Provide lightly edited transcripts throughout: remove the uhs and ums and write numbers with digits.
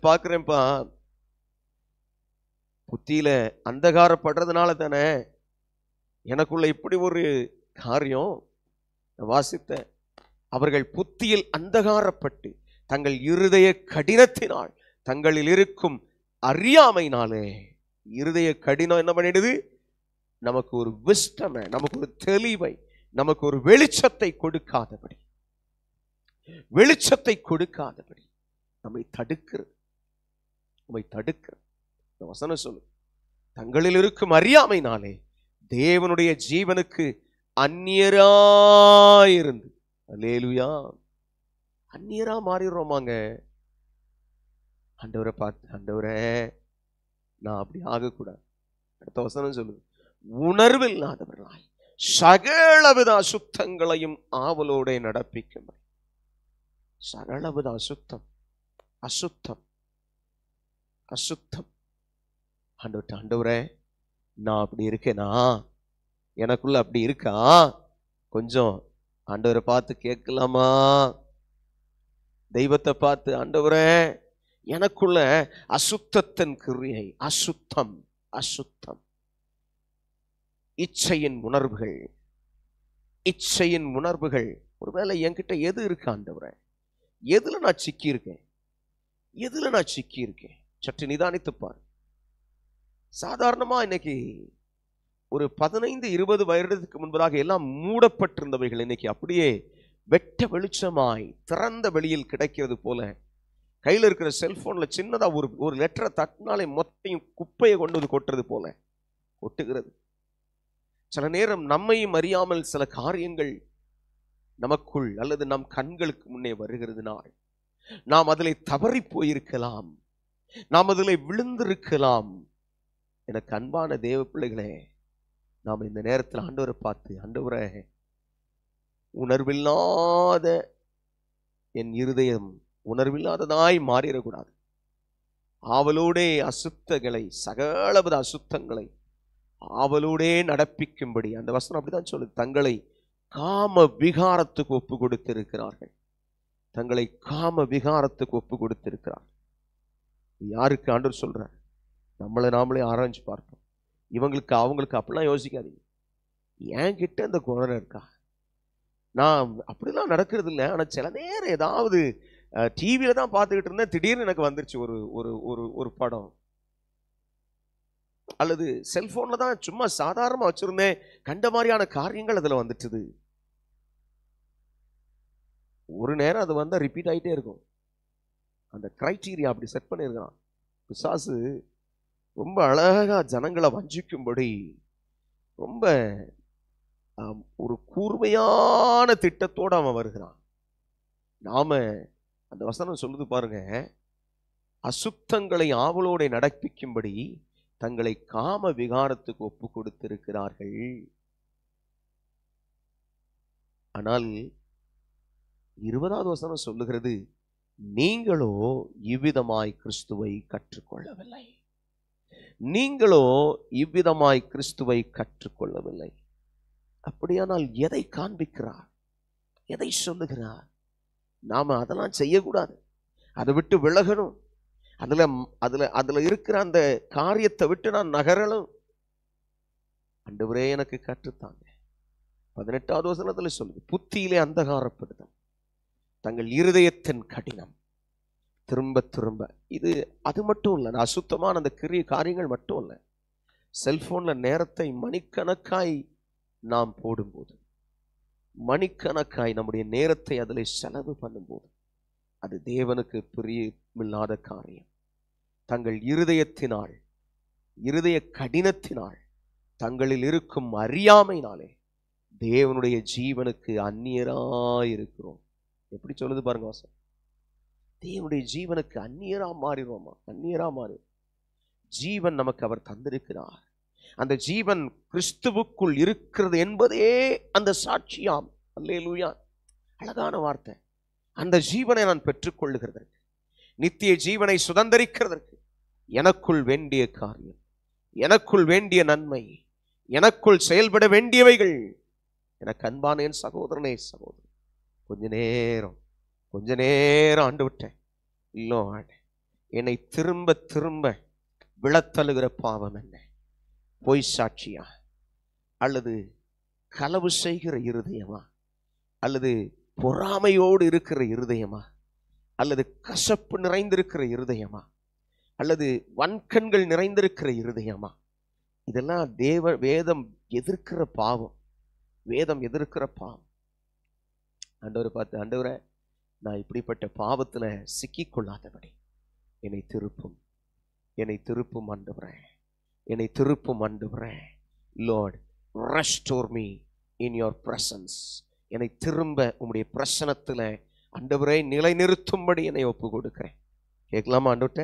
பார்க்கிறேன்ப்பா, புத்தியில அந்தகாரப்படுறதுனால தானே எனக்குள்ள இப்படி ஒரு காரியம் வாசித்த. அவர்கள் புத்தியில் அந்தகாரப்பட்டு தங்கள் இருதய கடினத்தினால், தங்களில் இருக்கும் அறியாமையினாலே. இருதய கடினம் என்ன பண்ணிடுது? நமக்கு ஒரு விஸ்டமை, நமக்கு ஒரு தெளிவை, நமக்கு ஒரு வெளிச்சத்தை கொடுக்காதபடி, வெளிச்சத்தை கொடுக்காதபடி நம்மை தடுக்கிறது, நம்மை தடுக்கிறது. இந்த வசனம் சொல்லு, தங்களில் இருக்கும் அறியாமையினாலே தேவனுடைய ஜீவனுக்கு அந்நியராயிருந்து. அல்லேலூயா. அந்நியரா மாறிடுறோமாங்க. ஆண்டவரை பார்த்து, ஆண்டவரே நான் அப்படி ஆகக்கூடாது. அடுத்த வசனம் சொல்லுது, உணர்வில்லாதவர்களாய் சகலவித அசுத்தங்களையும் ஆவலோட நடப்பிக்கும். சகலவித அசுத்தம், அசுத்தம், அசுத்தம். ஆண்டவரே நான் அப்படி இருக்கேனா? எனக்குள்ள அப்படி இருக்கா? கொஞ்சம் ஆண்டவரை பார்த்து கேட்கலாமா? தெய்வத்தை பார்த்து, ஆண்டவரே எனக்குள்ள அசுத்தத்தின் கிரியை, அசுத்தம், அசுத்தம், இச்சையின் உணர்வுகள், இச்சையின் உணர்வுகள். ஒருவேளை என்கிட்ட எது இருக்கு ஆண்டவரே? எதுல நான் சிக்கி இருக்கேன்? எதுல நான் சிக்கி இருக்கேன்? சற்று நிதானித்து பாரு. சாதாரணமா இன்னைக்கு ஒரு 15-20 வருடத்துக்கு முன்பதாக எல்லாம் மூடப்பட்டிருந்தவைகள் இன்னைக்கு அப்படியே வெட்ட வெளிச்சமாய் திறந்த வெளியில் கிடைக்கிறது போல. கையில் இருக்கிற செல்போன்ல சின்னதா ஒரு லெட்டரை தட்டினாலே மொத்தையும் குப்பையை கொண்டு வந்து கொட்டுறது போல கொட்டுகிறது. சில நேரம் நம்மையும் அறியாமல் சில காரியங்கள் நமக்குள் அல்லது நம் கண்களுக்கு முன்னே வருகிறதுனால் நாம் அதிலே தவறி போயிருக்கலாம், நாம் அதிலே விழுந்திருக்கலாம். எனக்கு அன்பான தேவ பிள்ளைகளே, நாம் இந்த நேரத்தில் ஆண்டவரை பார்த்து, ஆண்டவரே உணர்வில்லாத என் இருதயம் உணர்வில்லாததாய் மாறிடக்கூடாது. ஆவலோடே அசுத்தங்களை, சகலவித அசுத்தங்களை ஆவலோடே நடப்பிக்கும்படி. அந்த வசனம் அப்படிதான் சொல்லுது. தங்களை காம விகாரத்துக்கு ஒப்பு கொடுத்திருக்கிறார்கள். தங்களை காம விகாரத்துக்கு ஒப்பு கொடுத்திருக்கிறார். யாருக்கு ஆண்டவர் சொல்றார்? நம்மளை நாமளே ஆராய்ச்சி பார்ப்போம். இவங்களுக்கு அவங்களுக்கு அப்படிலாம் யோசிக்காதீங்க. என்கிட்ட இந்த குணம் இருக்கா? நான் அப்படிலாம் நடக்கிறது இல்லை. ஆனால் சில நேரம் ஏதாவது டிவியில தான் பார்த்துக்கிட்டு இருந்தேன், திடீர்னு எனக்கு வந்துருச்சு ஒரு ஒரு ஒரு படம், அல்லது செல்போன்ல தான் சும்மா சாதாரணமா வச்சிருந்தேன், கண்ட மாதிரியான காரியங்கள் அதுல வந்துட்டுது. ஒரு நேரம் அது வந்தா ரிப்பீட் ஆகிட்டே இருக்கும். அந்த கிரைட்டீரியா அப்படி செட் பண்ணியிருக்கான் பிசாசு. ரொம்ப அழகா ஜனங்களை வஞ்சிக்கும்படி ரொம்ப ஒரு கூர்மையான திட்டத்தோடு அவன் வருகிறான். நாம அந்த வசனம் சொல்லுது பாருங்க, அசுத்தங்களை ஆவலோட நடப்பிக்கும்படி தங்களை காம விகாரத்துக்கு ஒப்பு கொடுத்திருக்கிறார்கள். ஆனால் 20வது வசனம் சொல்லுகிறது, நீங்களோ இவ்விதமாய் கிறிஸ்துவை கற்றுக்கொள்ளவில்லை. நீங்களோ இவ்விதமாய் கிறிஸ்துவை கற்றுக்கொள்ளவில்லை. அப்படியானால் எதை காண்பிக்கிறார்? எதை சொல்லுகிறார்? நாம அதெல்லாம் செய்யக்கூடாது, அதை விட்டு விலகணும். அதுல அதுல அதுல இருக்கிற அந்த காரியத்தை விட்டு நான் நகரணும். ஆண்டவரே எனக்கு கற்றுத்தாங்க. 18வது வசனத்துல சொல்லுது, புத்தியிலே அந்தகாரப்படுதல், தங்கள் இருதயத்தின் கடினம். திரும்ப திரும்ப இது அது மட்டும் இல்லை, அசுத்தமான அந்த கிரிய காரியங்கள் மட்டும் இல்லை. செல்போன்ல நேரத்தை மணிக்கணக்காய் நாம் போடும்போது, மணிக்கணக்காய் நம்முடைய நேரத்தை அதில் செலவு பண்ணும்போது, அது தேவனுக்கு பிரியமில்லாத காரியம். தங்கள் இருதயத்தினால், இருதய கடினத்தினால், தங்களில் இருக்கும் அறியாமையினாலே தேவனுடைய ஜீவனுக்கு அந்நியராயிருக்கிறோம். எப்படி சொல்லுது பாருங்க வாசம். தேவனுடைய ஜீவனுக்கு அந்நியரா மாறிடுவோமா? அந்நியரா மாறி ஜீவன் நமக்கு அவர் தந்திருக்கிறார். அந்த ஜீவன் கிறிஸ்துவுக்குள் இருக்கிறது என்பதே அந்த சாட்சியாம். அல்லேலூயா. அழகான வார்த்தை. அந்த ஜீவனை நான் பெற்றுக்கொள்ளுகிறதற்கு, நித்திய ஜீவனை சுதந்தரிக்கிறதற்கு எனக்குள் வேண்டிய காரியம், எனக்குள் வேண்டிய நன்மை, எனக்குள் செயல்பட வேண்டியவைகள். எனக்கு அன்பான என் சகோதரனே சகோதரி, கொஞ்ச நேரம் ஆண்டு விட்டேன். இல்லை, என்னை திரும்ப திரும்ப விழத்தழுகிற பாவம் என்ன? பொய் சாட்சியா, அல்லது களவு செய்கிற இருதயமா, அல்லது பொறாமையோடு இருக்கிற இருதயமா, அல்லது கசப்பு நிறைந்திருக்கிற இருதயமா, அல்லது வன்கண்கள் நிறைந்திருக்கிற இருதயமா? இதெல்லாம் வேதம் எதிர்க்கிற பாவம். வேதம் எதிர்க்கிற பாவம். ஆண்டவரை பார்த்து, ஆண்டவரை, நான் இப்படிப்பட்ட பாவத்துல சிக்கிக் கொள்ளாதபடி என்னை திருப்பும், என்னை திருப்பும் ஆண்டவரே, என்னை திருப்பும் ஆண்டவரே. Lord, restore me in your presence. என்னை திரும்ப உம்முடைய பிரசனத்துல ஆண்டவரே நிலைநிறுத்தும்படி என்னை ஒப்பு கொடுக்கிறேன். கேட்கலாமா ஆண்டவர்ட்ட?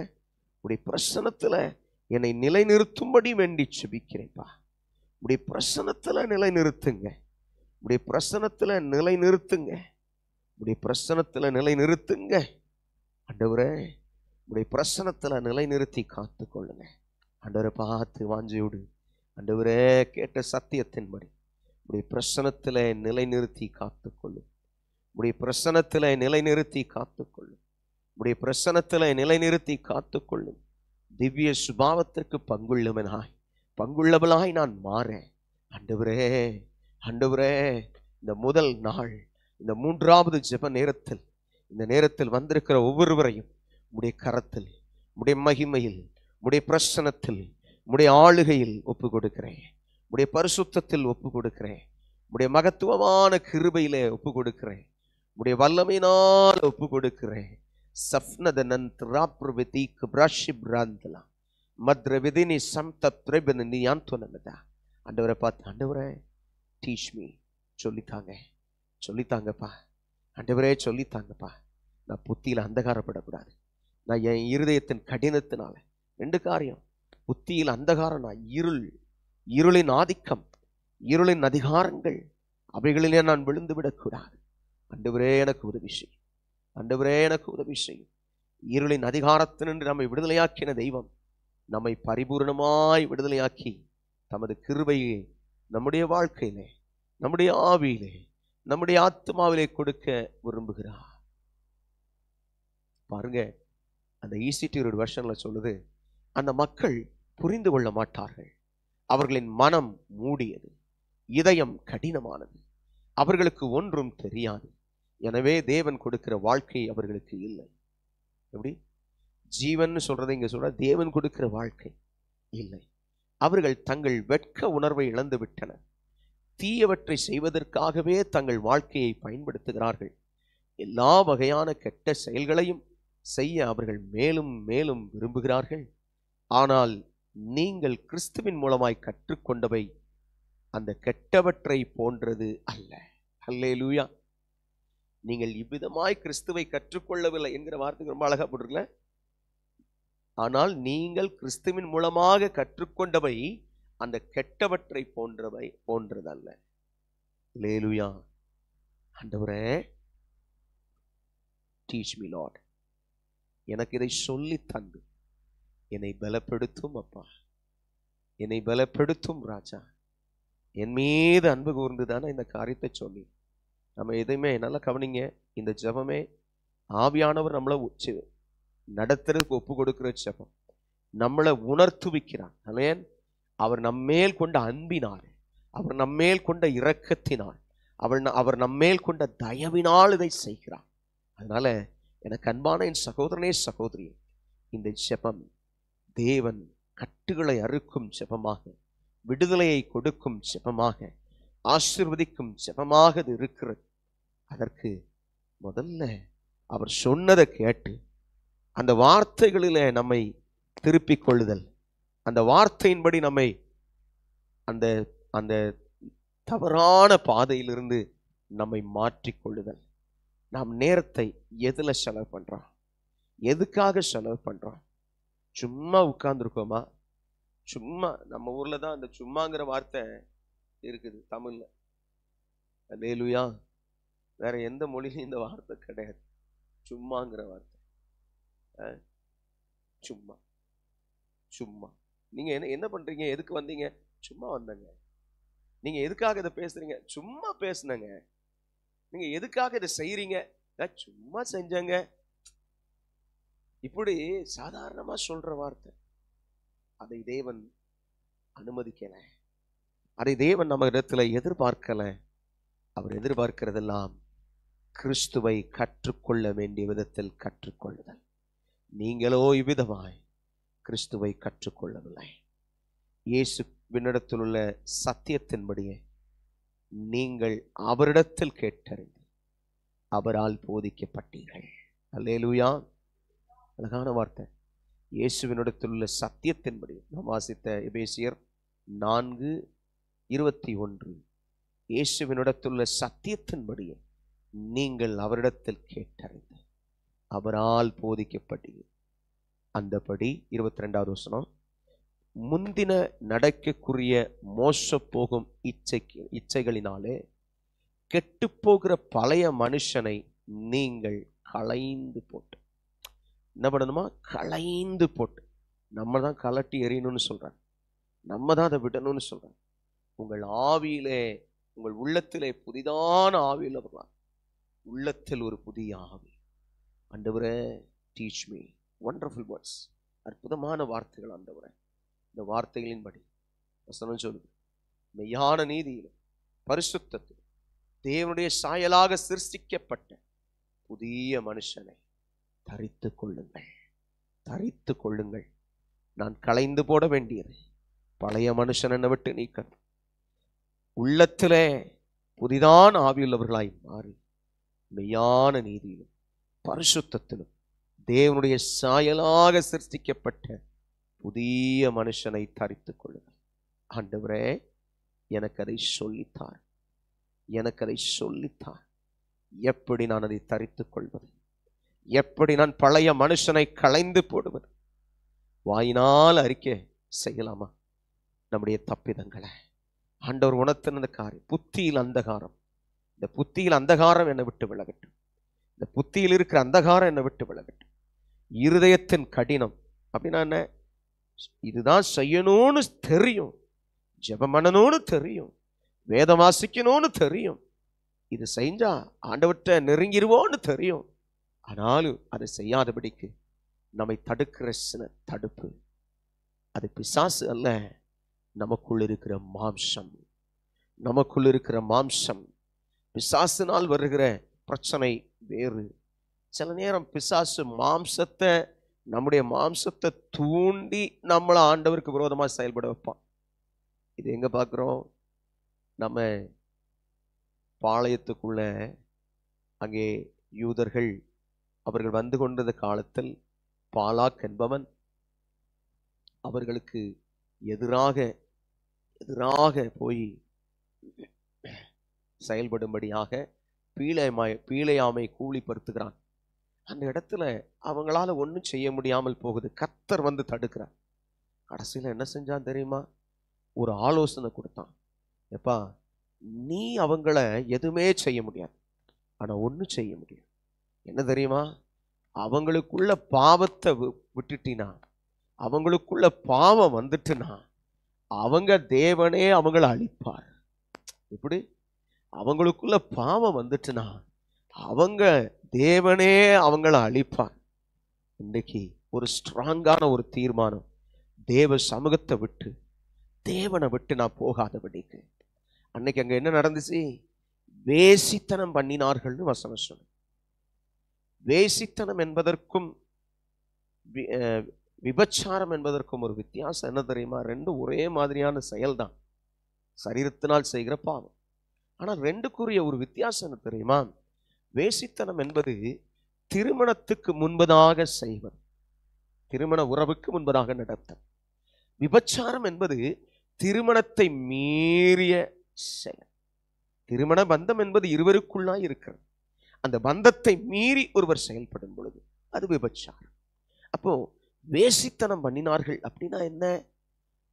உடைய பிரசனத்துல என்னை நிலைநிறுத்தும்படி வேண்டி செபிக்கிறேன்ப்பா. உடைய பிரசனத்துல நிலைநிறுத்துங்க, உடைய பிரசனத்துல நிலைநிறுத்துங்க, உடைய பிரசனத்துல நிலைநிறுத்துங்க ஆண்டவரே. உடைய பிரசனத்துல நிலைநிறுத்தி காத்து கொள்ளுங்க ஆண்டவரை. பார்த்து வாஞ்சியோடு ஆண்டவரே கேட்ட சத்தியத்தின்படி உடைய பிரசனத்துல நிலைநிறுத்தி காத்து கொள்ளும், உடைய பிரசனத்துல நிலைநிறுத்தி காத்து கொள்ளும், உடைய பிரசனத்துல நிலைநிறுத்தி காத்து கொள்ளும். திவ்ய சுபாவத்திற்கு பங்குள்ளவளாய் நான் மாறேன் ஆண்டவரே. ஆண்டவரே, இந்த முதல் நாள், இந்த 3வது ஜெப நேரத்தில், இந்த நேரத்தில் வந்திருக்கிற ஒவ்வொருவரையும் உடைய கரத்தில், உடைய மகிமையில், உடைய பிரசனத்தில், உடைய ஆளுகையில் ஒப்பு கொடுக்கிறேன். உடைய பரிசுத்தத்தில் ஒப்பு கொடுக்கிறேன். உடைய மகத்துவமான கிருபையிலே ஒப்பு கொடுக்கிறேன். உடைய வல்லமையினால் ஒப்பு கொடுக்கிறேன். ஆண்டவரை பார்த்து, ஆண்டவரே டீச் மீ, சொல்லித்தாங்கப்பா ஆண்டவரே, சொல்லித்தாங்கப்பா. நான் புத்தியில அந்தகாரப்படக்கூடாது. நான் என் இருதயத்தின் கடினத்தினால 2 காரியம். புத்தியில் அந்தகாரம், நான் இருளின் ஆதிக்கம், இருளின் அதிகாரங்கள், அவைகளிலே நான் விழுந்து விடக்கூடாது. ஆண்டவரே எனக்கு உதவி செய்யும், ஆண்டவரே எனக்கு உதவி செய்யும். இருளின் அதிகாரத்தினின்று நம்மை விடுதலையாக்கின தெய்வம் நம்மை பரிபூர்ணமாய் விடுதலையாக்கி தமது கிருபையை நம்முடைய வாழ்க்கையிலே, நம்முடைய ஆவியிலே, நம்முடைய ஆத்மாவிலே கொடுக்க விரும்புகிறார். பாருங்க, அந்த ECT வெர்ஷன்ல சொல்லுது, அந்த மக்கள் புரிந்து கொள்ள மாட்டார்கள், அவர்களின் மனம் மூடியது, இதயம் கடினமானது, அவர்களுக்கு ஒன்றும் தெரியாது. எனவே தேவன் கொடுக்கிற வாழ்க்கை அவர்களுக்கு இல்லை. எப்படி? ஜீவன் சொல்றதை இங்க சொல்ற, தேவன் கொடுக்கிற வாழ்க்கை இல்லை. அவர்கள் தங்கள் வெட்க உணர்வை இழந்து விட்டனர். தீயவற்றை செய்வதற்காகவே தங்கள் வாழ்க்கையை பயன்படுத்துகிறார்கள். எல்லா வகையான கெட்ட செயல்களையும் செய்ய அவர்கள் மேலும் மேலும் விரும்புகிறார்கள். ஆனால் நீங்கள் கிறிஸ்துவின் மூலமாய் கற்றுக்கொண்டவை அந்த கெட்டவற்றை போன்றது அல்ல. அல்லேலூயா. நீங்கள் இவ்விதமாய் கிறிஸ்துவை கற்றுக்கொள்ளவில்லை என்கிற வார்த்தைக்கு ரொம்ப அழகா போட்டிருக்கல. ஆனால் நீங்கள் கிறிஸ்துவின் மூலமாக கற்றுக்கொண்டவை அந்த கெட்டவற்றை போன்றதல்ல. அல்லேலூயா. ஆண்டவரே, டீச் மீ லார்ட். எனக்கு இதை சொல்லி தந்து என்னை பலப்படுத்தும் அப்பா, என்னை பலப்படுத்தும் ராஜா. என் மீது அன்பு கூர்ந்துதானே இந்த காரியத்தை சொல்லி. நம்ம எதையுமே நல்லா கவனிங்க. இந்த ஜெபமே ஆவியானவர் நம்மளை நடத்துறதுக்கு ஒப்பு கொடுக்கிற ஜெபம். நம்மளை உணர்த்துவிக்கிறார். அல்லேன், அவர் நம்மேல் கொண்ட அன்பினால், அவர் நம்மேல் கொண்ட இரக்கத்தினால், அவர் நம்மேல் கொண்ட தயவினால் இதை செய்கிறார். அதனால எனக்கு அன்பான என் சகோதரனே சகோதரியே, இந்த ஜெபம் தேவன் கட்டுகளை அறுக்கும் ஜெபமாக, விடுதலையை கொடுக்கும் ஜெபமாக, ஆசீர்வதிக்கும் ஜெபமாக இது இருக்கிறது. அதற்கு முதல்ல அவர் சொன்னதை கேட்டு அந்த வார்த்தைகளிலே நம்மை திருப்பிக் கொள்ளுதல், அந்த வார்த்தையின்படி நம்மை அந்த அந்த தவறான பாதையிலிருந்து நம்மை மாற்றிக்கொள்ளுதல். நாம் நேரத்தை எதுல செலவு பண்றோம்? எதுக்காக செலவு பண்றோம்? சும்மா உட்கார்ந்துருக்கோமா? சும்மா, நம்ம ஊர்ல தான் அந்த சும்மாங்கிற வார்த்தை இருக்குது தமிழ்ல. அல்லேலூயா. வேற எந்த மொழியிலும் இந்த வார்த்தை கிடையாது, சும்மாங்கிற வார்த்தை. சும்மா சும்மா. நீங்க என்ன பண்றீங்க? எதுக்கு வந்தீங்க? சும்மா வந்தங்க. நீங்க எதுக்காக இதை பேசுறீங்க? சும்மா பேசுனங்க. நீங்க எதுக்காக இதை செய்யறீங்க? சும்மா செஞ்சங்க. இப்படி சாதாரணமா சொல்ற வார்த்தை. அதை தேவன் அனுமதிக்கல. அதை தேவன் நம்ம இடத்துல எதிர்பார்க்கல. அவர் எதிர்பார்க்கிறதெல்லாம் கிறிஸ்துவை கற்றுக்கொள்ள வேண்டிய விதத்தில் கற்றுக்கொள்ளுதல். நீங்களோ இவ்விதமாய் கிறிஸ்துவை கற்றுக்கொள்ளவில்லை. இயேசுவினிடத்தில் உள்ள சத்தியத்தின்படியே நீங்கள் அவரிடத்தில் கேட்டறிந்து அவரால் போதிக்கப்பட்டீர்கள். அல்லேலூயா. அழகான வார்த்தை. இயேசுவினிடத்தில் உள்ள சத்தியத்தின்படி நாம் வாசித்த எபேசியர் 4:21. இயேசுவினிடத்துள்ள சத்தியத்தின்படியே நீங்கள் அவரிடத்தில் கேட்டறிந்து அவரால் போதிக்கப்பட்டீர்கள். அந்தபடி 22வது வசனம், முந்தின நடக்கக்கூடிய மோச போகும் இச்சைகளினாலே கெட்டுப்போகிற பழைய மனுஷனை நீங்கள் களைந்து போட்டு. என்ன பண்ணணுமா? களைந்து போட்டு. நம்ம தான் கலட்டி எறியணும்னு சொல்றாங்க. நம்ம தான் அதை விடணும்னு சொல்றாங்க. உங்கள் ஆவியிலே, உங்கள் உள்ளத்திலே புதிதான ஆவியில் வரலாம். உள்ளத்தில் ஒரு புதிய ஆவி. ஆண்டவரே டீச் மீ. Wonderful words. அற்புதமான வார்த்தைகள் ஆண்டவரே. இந்த வார்த்தைகளின்படி வசனம் சொல்லுது, மெய்யான நீதியிலும் பரிசுத்தத்திலும் தேவனுடைய சாயலாக சிருஷ்டிக்கப்பட்ட புதிய மனுஷனை தரித்து கொள்ளுங்கள். தரித்து கொள்ளுங்கள். நான் களைந்து போட வேண்டியது பழைய மனுஷன் என்னை விட்டு நீக்கணும். உள்ளத்திலே புதிதான ஆவியுள்ளவர்களாய் மாறி மெய்யான நீதியிலும் பரிசுத்தத்திலும் தேவனுடைய சாயலாக சிருஷ்டிக்கப்பட்ட புதிய மனுஷனை தரித்து கொள்ளுங்கள். ஆண்டவரே எனக்கு அதை சொல்லித்தார். எனக்கு அதை சொல்லித்தார். எப்படி நான் அதை தரித்துக் கொள்வது? எப்படி நான் பழைய மனுஷனை களைந்து போடுவது? வாயினால் அறிக்கை செய்யலாமா நம்முடைய தப்பிதங்களை? ஆண்டவர் உணர்த்தின காரியம். புத்தியில் அந்தகாரம். இந்த புத்தியில் அந்தகாரம் என்னை விட்டு விலகட்டும். இந்த புத்தியில் இருக்கிற அந்தகாரம் என்னை விட்டு விலகட்டும். இருதயத்தின் கடினம் அப்படின்னா என்ன? இதுதான் செய்யணும்னு தெரியும், ஜெபம் பண்ணணும்னு தெரியும், வேதம் வாசிக்கணும்னு தெரியும், இது செஞ்சா ஆண்டவர்கிட்ட நெருங்கிடுவோன்னு தெரியும். ஆனாலும் அதை செய்யாதபடிக்கு நம்மை தடுக்கிற சில தடுப்பு, அது பிசாசு அல்ல, நமக்குள் இருக்கிற மாம்சம். நமக்குள் இருக்கிற மாம்சம். பிசாசினால் வருகிற பிரச்சனை வேறு. சில நேரம் பிசாசு மாம்சத்தை, நம்முடைய மாம்சத்தை தூண்டி நம்மளை ஆண்டவருக்கு விரோதமாக செயல்பட வைப்பான். இது எங்க பார்க்கிறோம்? நம்ம பாளையத்துக்குள்ள அங்கே யூதர்கள் அவர்கள் வந்து கொண்டிருந்த காலத்தில் பாலாக் என்பவன் அவர்களுக்கு எதிராக போய் செயல்படும்படியாக பீழையாமை கூலிப்படுத்துகிறான். அந்த இடத்துல அவங்களால ஒன்றும் செய்ய முடியாமல் போகுது. கர்த்தர் வந்து தடுக்கிறார். கடைசியில் என்ன செஞ்சான் தெரியுமா? ஒரு ஆலோசனை கொடுத்தான். எப்பா, நீ அவங்கள எதுவுமே செய்ய முடியாது, ஆனா ஒன்று செய்ய முடியும். என்ன தெரியுமா? அவங்களுக்குள்ள பாவத்தை விட்டுட்டினா, அவங்களுக்குள்ள பாவம் வந்துட்டுனா, அவங்க தேவனே அவங்கள அழிப்பார். இப்படி அவங்களுக்குள்ள பாவம் வந்துட்டுனா அவங்க தேவனே அவங்கள அழிப்பார். இன்னைக்கு ஒரு ஸ்ட்ராங்கான ஒரு தீர்மானம், தேவ சமூகத்தை விட்டு, தேவனை விட்டு நான் போகாதபடிக்கு. அன்னைக்கு அங்க என்ன நடந்துச்சு? வேசித்தனம் பண்ணினார்கள்னு வசனம் சொல்லு. வேசித்தனம் என்பதற்கும் விபச்சாரம் என்பதற்கும் ஒரு வித்தியாசம் என்ன தெரியுமா? ரெண்டும் ஒரே மாதிரியான செயல்தான், சரீரத்தினால் செய்கிற பாவம். ஆனால் ரெண்டுக்குரிய ஒரு வித்தியாசம் என்ன தெரியுமா? வேசித்தனம் என்பது திருமணத்துக்கு முன்பதாக செய்வது, திருமண உறவுக்கு முன்பதாக நடத்தல். விபச்சாரம் என்பது திருமணத்தை மீறிய செயல். திருமண பந்தம் என்பது இருவருக்குள்ளாய் இருக்கிறது. அந்த பந்தத்தை மீறி ஒருவர் செயல்படும் பொழுது அது விபச்சாரம். அப்போ வேசித்தனம் பண்ணினார்கள் அப்படின்னா என்ன?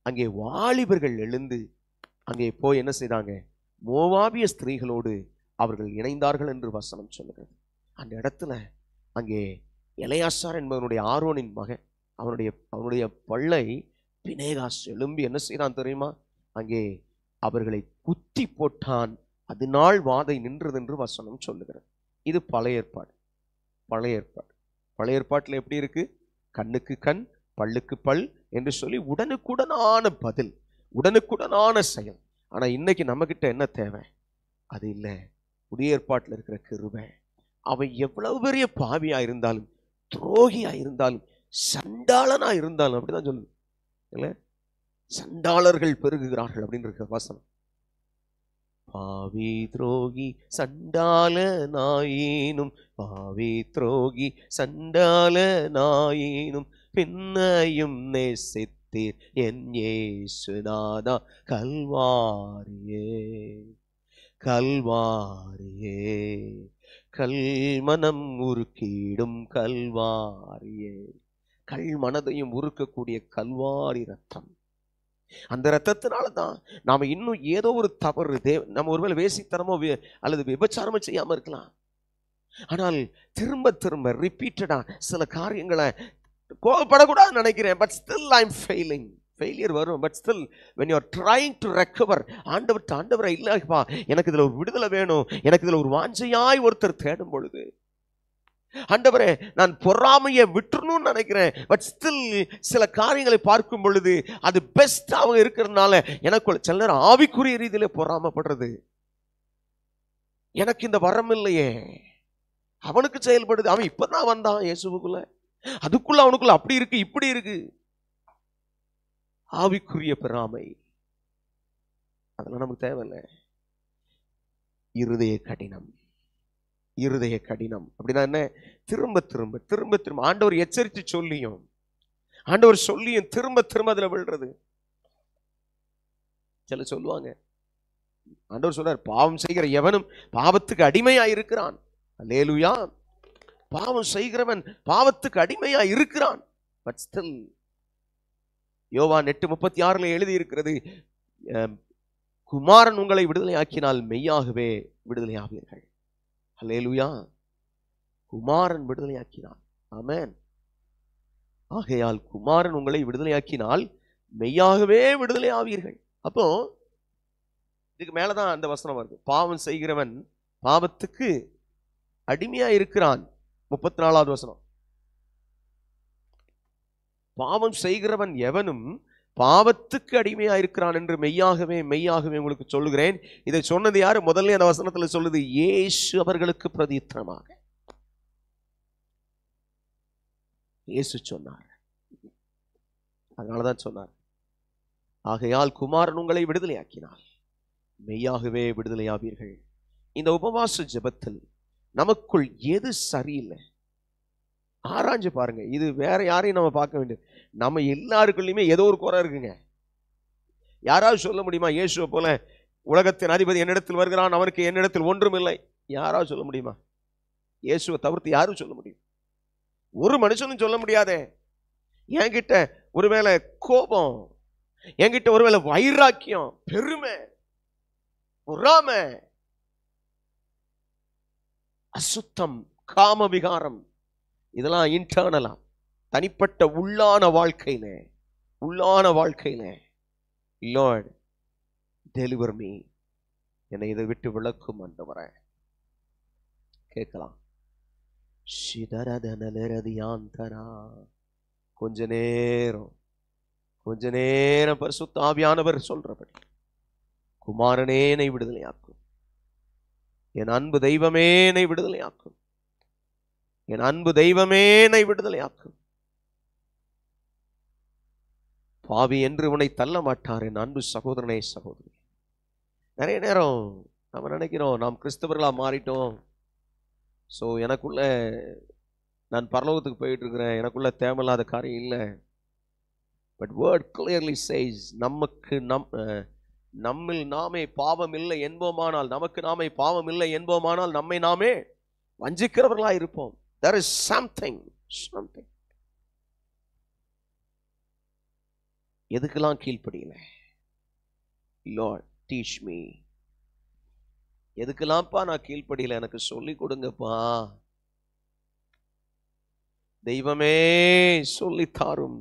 அங்கே வாலிபர்கள் எழுந்து அங்கே போய் என்ன செய்தாங்க? மோவாபிய ஸ்திரீகளோடு அவர்கள் இணைந்தார்கள் என்று வசனம் சொல்லுகிறது. அந்த இடத்துல அங்கே எலெயாசார் என்பவனுடைய ஆரோனின் மகன், அவனுடைய பள்ளை பினேகாஸ் எழும்பி என்ன செய்தான் தெரியுமா? அங்கே அவர்களை குத்தி போட்டான். அதனால் வாதை நின்றது என்று வசனம் சொல்லுகிறது. இது பழைய ஏற்பாடு. பழைய ஏற்பாட்டில் எப்படி இருக்கு? கண்ணுக்கு கண், பல்லுக்கு பல் என்று சொல்லி உடனுக்குடனான பதில், உடனுக்குடனான செயல். ஆனா இன்னைக்கு நம்ம கிட்ட என்ன தேவை? அது இல்லை. புதிய ஏற்பாட்டில் இருக்கிற கிருபை. அவன் எவ்வளவு பெரிய பாவியா இருந்தாலும், துரோகியா இருந்தாலும், சண்டாளனா இருந்தாலும், அப்படிதான் சொல்லு இல்ல, சண்டாளர்கள் பெருகுகிறார்கள் அப்படின்னு இருக்க வசனம். பாவி துரோகி சண்டால நாயினும், பாவி துரோகி சண்டால நாயினும், பின்னையும் நேசித்தீர் என் இயேசுநாதா கல்வாரியே, கல்வாரியே, கல்மனம் உருக்கிடும் கல்வாரியே. கல்மனதையும் உருக்கக்கூடிய கல்வாரி ரத்தம். அந்த ரத்தத்தினால தான் நாம இன்னும் ஏதோ ஒரு தவறு, நம்ம ஒருவேளை வேசித்தனமோ அல்லது விபச்சாரமோ செய்யாம இருக்கலாம். ஆனால் திரும்ப திரும்ப ரிப்பீட்டடா சில காரியங்களை கோபப்படக்கூடாதுன்னு நினைக்கிறேன். But still I am failing. Failure வரும். But still when you are trying to recover, ஆண்டவரை இல்லப்பா எனக்கு இதுல ஒரு விடுதலை வேணும், எனக்கு இதுல ஒரு வாஞ்சையாய் ஒருத்தர் தேடும் பொழுது, ஆண்டவரே நான் பொறாமையை விட்டுறணும்னு நினைக்கிறேன். பட் ஸ்டில் சில காரியங்களை பார்க்கும் பொழுது அது பெஸ்ட் அவங்க இருக்கிறதுனால எனக்கு சில நேரம் ஆவிக்குரிய ரீதியில பொறாமப்படுறது. எனக்கு இந்த வரம் இல்லையே, அவனுக்கு செயல்படுது, அவன் இப்பதான் வந்தான் இயேசுவுக்குள்ள, அதுக்குள்ள அவனுக்குள்ள அப்படி இருக்கு இப்படி இருக்கு. ஆவிக்குரிய பொறாமை அதெல்லாம் நமக்கு தேவையில்லை. இருதய கடினம், இருதய கடினம் அப்படின்னா என்ன? திரும்ப திரும்ப திரும்ப திரும்ப ஆண்டவர் எச்சரித்து சொல்லியும், ஆண்டவர் சொல்லியும் திரும்ப திரும்ப அதுல விழுறது. சில சொல்லுவாங்க, ஆண்டவர் சொல்றார் பாவம் செய்கிற எவனும் பாவத்துக்கு அடிமையா இருக்கிறான். அல்லேலூயா. பாவம் செய்கிறவன் பாவத்துக்கு அடிமையா இருக்கிறான். பட் ஸ்டில் யோவான் 8:36 எழுதி இருக்கிறது, குமாரன் உங்களை விடுதலை ஆக்கினால் மெய்யாகவே விடுதலை ஆவீர்கள். அல்லேலூயா. குமாரன் விடுதலை ஆக்கினான். ஆமென். ஆகையால் குமாரன் உங்களை விடுதலை ஆக்கினால் மெய்யாகவே விடுதலை ஆவீர்கள். அப்போ இதுக்கு மேலதான் அந்த வசனம் வருது. பாவம் செய்கிறவன் பாவத்துக்கு அடிமையா இருக்கிறான். 34வது வசனம். பாவம் செய்கிறவன் எவனும் பாவத்துக்கு அடிமையா இருக்கிறான் என்று மெய்யாகவே மெய்யாகவே உங்களுக்கு சொல்லுகிறேன். இதை சொன்னது யாரு? முதல்ல அந்த வசனத்துல சொல்லுது, இயேசு அவர்களுக்கு பிரதித்திரமாக இயேசு சொன்னார். அதனாலதான் சொன்னார், ஆகையால் குமாரன் உங்களை விடுதலையாக்கினார் மெய்யாகவே விடுதலையாவீர்கள். இந்த உபவாச ஜெபத்தில் நமக்குள் எது சரியில்லை ஆராய்ஞ்சு பாருங்க. இது வேற யாரையும் நம்ம பார்க்க வேண்டியது, நம்ம எல்லாருக்குள்ளயுமே ஏதோ ஒரு குறை இருக்குங்க. யாராவது சொல்ல முடியுமா இயேசுவை போல உலகத்தின் அதிபதி என்னிடத்தில் வருகிறான், அவனுக்கு என்னிடத்தில் ஒன்றும் இல்லை? யாராவது சொல்ல முடியுமா? இயேசுவை தவிர்த்து யாரும் சொல்ல முடியும்? ஒரு மனுஷனும் சொல்ல முடியாதே. என்கிட்ட ஒருவேளை கோபம், என்கிட்ட ஒருவேளை வைராக்கியம், பெருமை, பொறாமை, அசுத்தம், காம விகாரம், இதெல்லாம் இன்டர்னலா தனிப்பட்ட உள்ளான வாழ்க்கையில லார்ட் டெலிவர் மீ, என்னை இதை விட்டு விளக்கும் ஆண்டவரே கேட்கலாம். கொஞ்ச நேரம் பரிசுத்த ஆவியானவர் சொல்றபடி, குமாரனே என்னை விடுதலையாக்கும், என் அன்பு தெய்வமே என்னை விடுதலையாக்கும், என் அன்பு தெய்வமே என்னை விடுதலையாக்கும். பாவி என்று உன்னை தள்ள மாட்டார் என் அன்பு சகோதரனே சகோதரி. நிறைய நேரம் நம்ம நினைக்கிறோம் நாம் கிறிஸ்தவர்களா மாறிட்டோம், ஸோ எனக்குள்ள நான் பரலோகத்துக்கு போயிட்டு இருக்கிறேன், எனக்குள்ள தேவையில்லாத காரியம் இல்லை. பட் வேர்ட் கிளியர்லி சேஸ், நம்மில் நாமே பாவம் இல்லை என்போமானால், நமக்கு நாமே பாவம் இல்லை என்போமானால் நம்மை நாமே வஞ்சிக்கிறவர்களா இருப்போம். There is something. எதுக்கெல்லாம் கீழ்ப்படியல? Lord teach me. எதுக்கெல்லாம்ப்பா நான் கீழ்ப்படியல, எனக்கு சொல்லி கொடுங்கப்பா. தெய்வமே சொல்லித்தாரும்,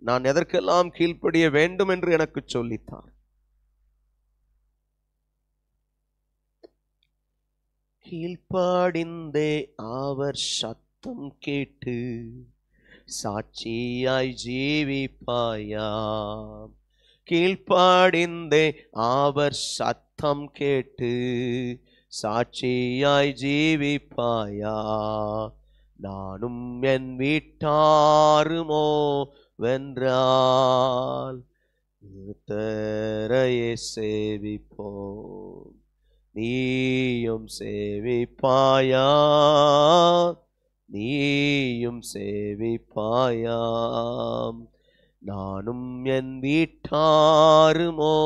நான் எதற்கெல்லாம் கீழ்ப்படிய வேண்டும் என்று எனக்கு சொல்லித்தார். கீழ்ப்படிந்தே அவர் சத்தம் கேட்டு சாட்சியாய் ஜீவிப்பாயாம். கீழ்ப்படிந்தே அவர் சத்தம் கேட்டு சாட்சியாய் ஜீவிப்பாயா. நானும் என் வீட்டாருமோ வென்றால் கர்த்தரையே சேவிப்போம். நீயும் சேவிப்பாயா, நீயும் சேவிப்பாயாம். நானும் என் வீட்டாருமோ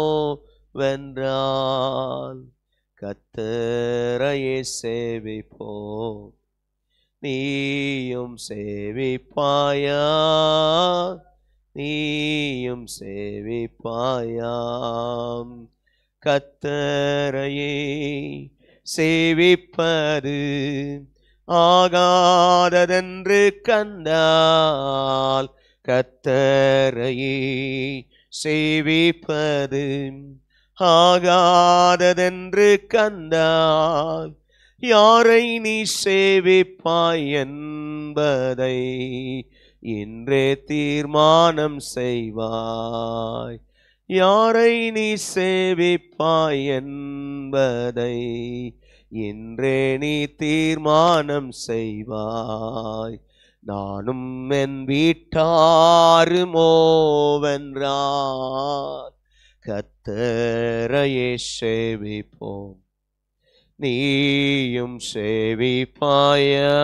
வென்றால் கர்த்தரையே சேவிப்போம். நீயும் சேவிப்பாயா, நீயும் சேவிப்பாயாம். கர்த்தரையே சேவிப்பது ஆகாததென்று கண்டால், கர்த்தரையே சேவிப்பது ஆகாததென்று கண்டால், யாரை நீ சேவிப்பாய் என்பதை இன்றே தீர்மானம் செய்வாய். யாரை நீ சேவிப்பாய் என்பதை இன்றே நீ தீர்மானம் செய்வாய். நானும் என் வீட்டாருமோ வென்றால் கர்த்தரையே சேவிப்போம். நீயும் சேவிப்பாயா,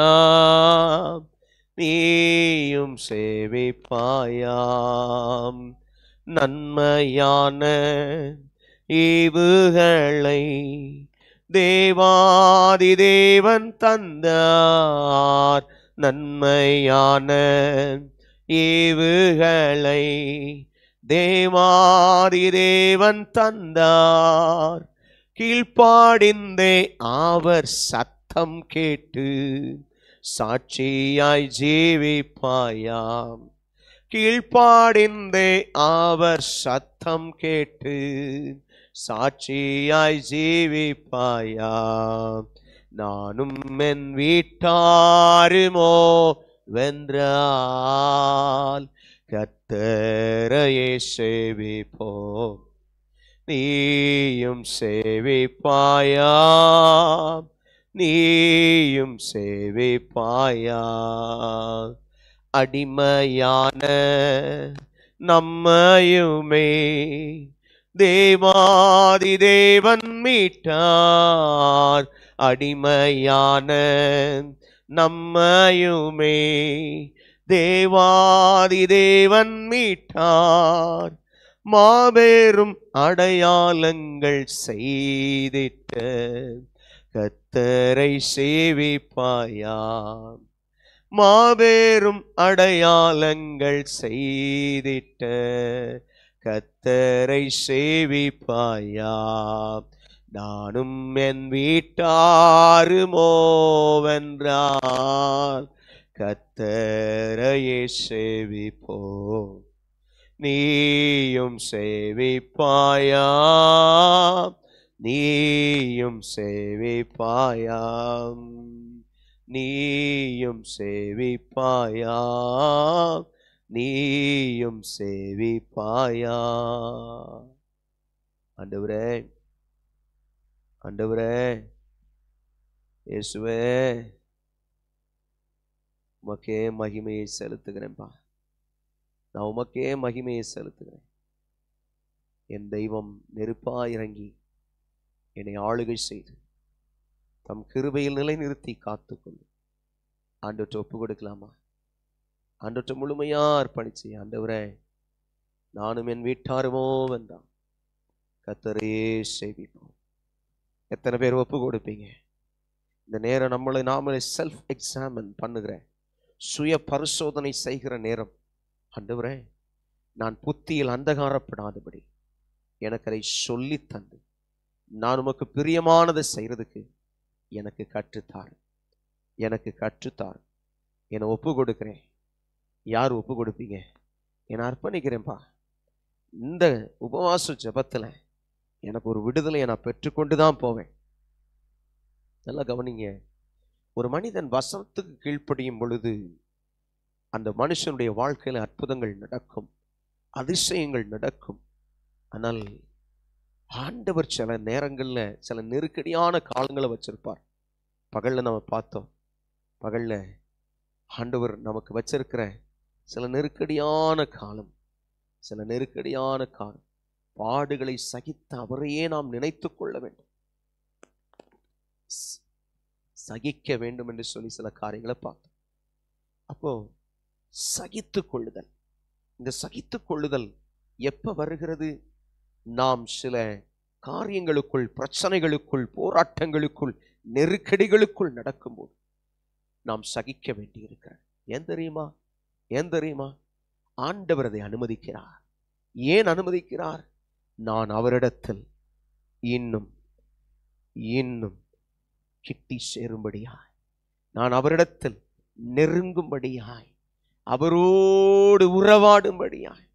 நீயும் சேவிப்பாயாம். நன்மையான ஈவுகளை தேவாதி தேவன் தந்தார். நன்மையான ஈவுகளை தேவாதி தேவன் தந்தார். கீழ்ப்படிந்தே அவர் சத்தம் கேட்டு சாட்சியாய் ஜீவிப்பாயாம். கீழ்ப்படிந்தே அவர் சத்தம் கேட்டு சாட்சியாய் ஜீவிப்பாயாம். நானும் என் வீட்டாருமோ வென்றால் கர்த்தரையே சேவிப்போம். நீயும் சேவிப்பாயா, நீயும் சேவிப்பாயா. அடிமையான நம்மையுமே தேவாதி தேவன் மீட்டார். அடிமையான நம்மையுமே தேவாதி தேவன் மீட்டார். மாபெரும் அடையாளங்கள் செய்திட்ட கர்த்தரை சேவிப்பாயாம். மாபெரும் அடையாளங்கள் செய்திட்ட கர்த்தரை சேவிப்பாயாம். நானும் என் வீட்டாருமோ வென்றால் கர்த்தரையே சேவிப்போம். நீயும் சேவிப்பாயா, நீயும் சேவிப்பாயாம். நீயும் சேவிப்பாயா, நீயும் சேவிப்பாயா. ஆண்டவரே, ஆண்டவரே, இயேசுவே, உமக்கே மகிமையை செலுத்துகிறேன்பா. நான் உமக்கே மகிமையை செலுத்துகிறேன். என் தெய்வம் நெருப்பாய் இறங்கி என்னை ஆளுகை செய்து தம் கிருபையில் நிலைநிறுத்தி காத்துக்கொண்டு ஆண்டவற்றை ஒப்பு கொடுக்கலாமா? ஆண்டவற்றை முழுமையா அர்ப்பணிச்சு, ஆண்டவரே நானும் என் வீட்டாருமோ வந்தான் கர்த்தரையே சேவிப்போம். எத்தனை பேர் ஒப்பு கொடுப்பீங்க? இந்த நேரம் நம்மளை நாமளே செல்ஃப் எக்ஸாமின் பண்ணுகிற, சுய பரிசோதனை செய்கிற நேரம். ஆண்டவரே, நான் புத்தியில் அந்தகாரப்படாதபடி எனக்கு அதை சொல்லி தந்து நான் உமக்கு பிரியமானதை செய்யறதுக்கு எனக்கு கற்றுத்தார், எனக்கு கற்றுத்தார். என்னை ஒப்பு கொடுக்கிறேன். யார் ஒப்பு கொடுப்பீங்க? என்னை அர்ப்பணிக்கிறேன்ப்பா. இந்த உபவாச ஜெபத்துல எனக்கு ஒரு விடுதலை நான் பெற்றுக்கொண்டு தான் போவேன். நல்லா கவனிங்க. ஒரு மனிதன் வசனத்துக்கு கீழ்ப்படியும் பொழுது அந்த மனுஷனுடைய வாழ்க்கையில அற்புதங்கள் நடக்கும், அதிசயங்கள் நடக்கும். ஆனால் ஆண்டவர் சில நேரங்கள்ல சில நெருக்கடியான காலங்களை வச்சிருப்பார். பகல்ல நம்ம பார்த்தோம், பகல்ல ஆண்டவர் நமக்கு வச்சிருக்கிற சில நெருக்கடியான காலம், சில நெருக்கடியான காலம், பாடுகளை சகித்த அவரையே நாம் நினைத்து கொள்ள வேண்டும், சகிக்க வேண்டும் என்று சொல்லி சில காரியங்களை பார்த்தோம். அப்போ சகித்து கொள்ளுதல், இந்த சகித்து கொள்ளுதல் எப்ப வருகிறது? நாம் சில காரியங்களுக்குள், பிரச்சனைகளுக்குள், போராட்டங்களுக்குள், நெருக்கடிகளுக்குள் நடக்கும்போது நாம் சகிக்க வேண்டி இருக்கிறது. ஏன் தெரியுமா? ஏன் தெரியுமா? ஆண்டவர் அதை அனுமதிக்கிறார். ஏன் அனுமதிக்கிறார்? நான் அவரிடத்தில் இன்னும் இன்னும் கிட்டி சேரும்படியாய், நான் அவரிடத்தில் நெருங்கும்படியாய், அவரோடு உறவாடும்படியாய்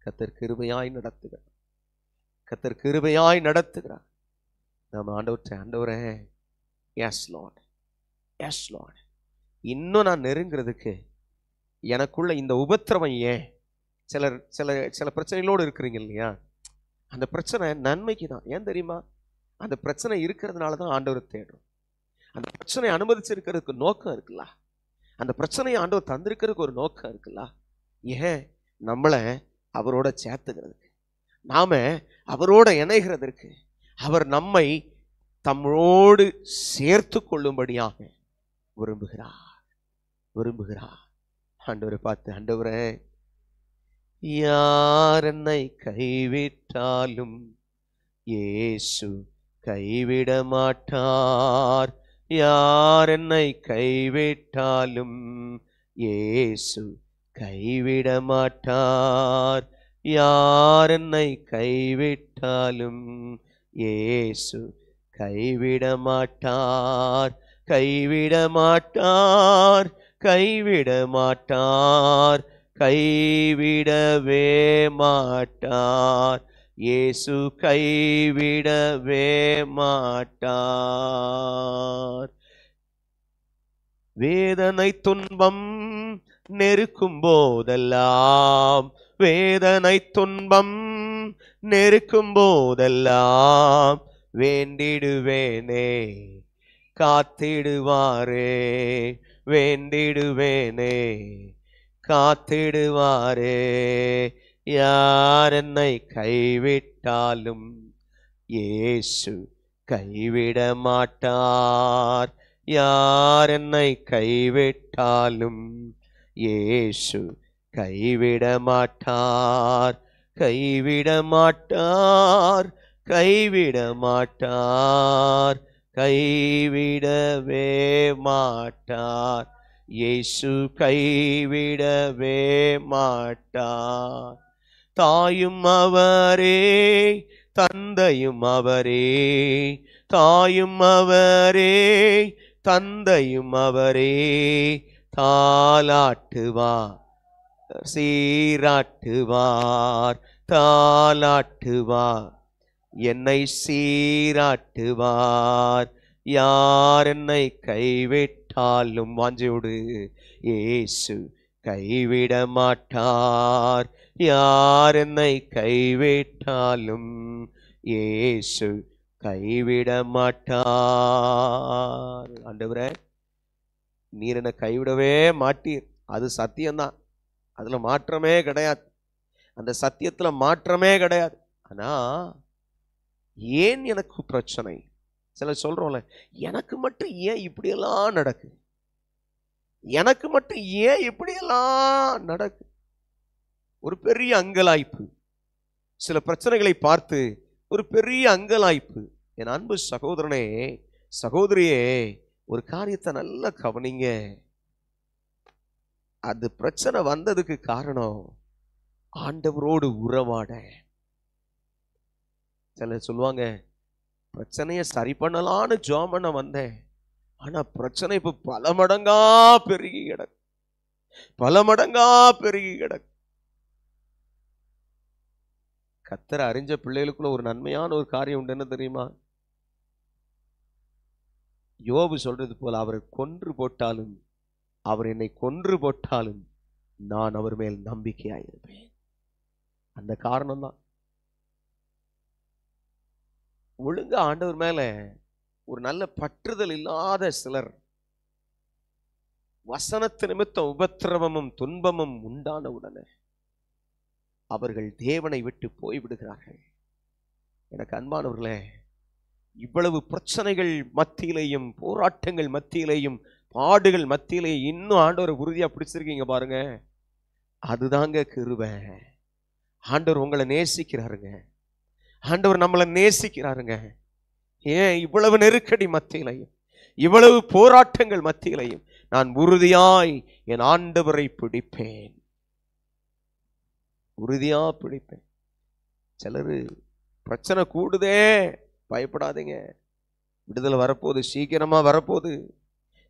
கர்த்தர் கிருபையாய் நடத்துகிறார். கர்த்தர் கிருபையாய் நடத்துகிறார். நம்ம ஆண்டவரே, எஸ் லார்ட், எஸ் லார்ட், இன்னும் நான் நெருங்கிறதுக்கு எனக்குள்ள இந்த உபத்திரவம் ஏன்? சில பிரச்சனைகளோடு இருக்கிறீங்க இல்லையா? அந்த பிரச்சனை நன்மைக்கு தான். ஏன் தெரியுமா? அந்த பிரச்சனை இருக்கிறதுனால தான் ஆண்டவரை தேடுறோம். அந்த பிரச்சனை அனுமதிச்சிருக்கிறதுக்கு நோக்கம் இருக்குல்ல, அந்த பிரச்சனையை ஆண்டவர் தந்திருக்கிறதுக்கு ஒரு நோக்கம் இருக்குல்ல. ஏன்? நம்மளை அவரோட சேர்த்துக்கிறதுக்கு, நாம அவரோட இணைகிறதற்கு, அவர் நம்மை தம்மோடு சேர்த்து கொள்ளும்படியாக விரும்புகிறார். ஆண்டவரை பார்த்து, ஆண்டவரே, யார் என்னை கைவிட்டாலும் இயேசு கைவிட மாட்டார். யார் என்னை கைவிட்டாலும் இயேசு கைவிட மாட்டார். யார் என்னை கைவிட்டாலும் இயேசு கைவிட மாட்டார். கைவிட மாட்டார், கைவிட மாட்டார், கைவிடவே மாட்டார். இயேசு கைவிடவே மாட்டார். வேதனை துன்பம் நெருக்கும் போதெல்லாம், வேதனை துன்பம் நெருக்கும் போதெல்லாம் வேண்டிடுவேனே, காத்திடுவாரே, வேண்டிடுவேனே, காத்திடுவாரே. யார் என்னை கைவிட்டாலும் இயேசு கைவிட மாட்டார். யார் என்னை கைவிட்டாலும் இயேசு கைவிட மாட்டார். கைவிட மாட்டார், கைவிட மாட்டார், கைவிடவே மாட்டார். இயேசு கைவிடவே மாட்டார். தாயும் அவரே, தந்தையும் அவரே, தாயும் அவரே, தந்தையும் அவரே. தாலாட்டுவார், சீராட்டுவார், தாலாட்டுவார், என்னை சீராட்டுவார். யார் என்னை கைவிட்டாலும், வாஞ்சையோடு, இயேசு கைவிட மாட்டார். யார் என்னை கைவிட்டாலும் இயேசு கைவிட மாட்டார். ஆண்டவரே, நீர் என்னை கைவிடவே மாட்டீர். அது சத்தியம்தான், அதுல மாற்றமே கிடையாது, அந்த சத்தியத்துல மாற்றமே கிடையாது. ஆனா ஏன் எனக்கு பிரச்சனை? சிலர் சொல்றோம்ல, எனக்கு மட்டும் ஏன் இப்படியெல்லாம் நடக்கு, எனக்கு மட்டும் ஏன் இப்படியெல்லாம் நடக்கு? ஒரு பெரிய அங்கலாய்ப்பு, சில பிரச்சனைகளை பார்த்து ஒரு பெரிய அங்கலாய்ப்பு. என் அன்பு சகோதரனே, சகோதரியே, ஒரு காரியத்தை நல்லா கவனிங்க. அது பிரச்சனை வந்ததுக்கு காரணம் ஆண்டவரோடு உறவாட. சிலர் சொல்லுவாங்க, பிரச்சனையை சரி பண்ணலான்னு ஜெபம் பண்ண வந்தேன், ஆனா பிரச்சனை இப்ப பல மடங்கா பெருகி கிடக்கு, பல மடங்கா பெருகி கிடக்கு. கர்த்தரை அறிஞ்ச பிள்ளைகளுக்குள்ள ஒரு நன்மையான ஒரு காரியம் உண்டு. என்ன தெரியுமா? யோபு சொல்றது போல, அவரை கொன்று போட்டாலும் அவர் என்னை கொன்று போட்டாலும் நான் அவர் மேல் நம்பிக்கையாயிருப்பேன். அந்த காரணம் தான். ஒழுங்கா ஆண்டவர் மேல ஒரு நல்ல பற்றுதல் இல்லாத சிலர் வசனத்து நிமித்தம் உபத்திரவமும் துன்பமும் உண்டான உடனே அவர்கள் தேவனை விட்டு போய்விடுகிறார்கள். எனக்கு அன்பானவர்களே, இவ்வளவு பிரச்சனைகள் மத்தியிலேயும் போராட்டங்கள் மத்தியிலேயும் பாடுகள் மத்தியிலேயும் இன்னும் ஆண்டவரை உறுதியா பிடிச்சிருக்கீங்க பாருங்க. அதுதாங்க கிருபை. ஆண்டவர் உங்களை நேசிக்கிறாருங்க. ஆண்டவர் நம்மளை நேசிக்கிறாருங்க. ஏன் இவ்வளவு நெருக்கடி மத்தியிலையும் இவ்வளவு போராட்டங்கள் மத்தியிலையும் நான் உறுதியாய் என் ஆண்டவரை பிடிப்பேன், உறுதியா பிடிப்பேன். சிலரு பிரச்சனை கூடுதே, பயப்படாதீங்க, விடுதலை வரப்போகுது, சீக்கிரமா வரப்போகுது,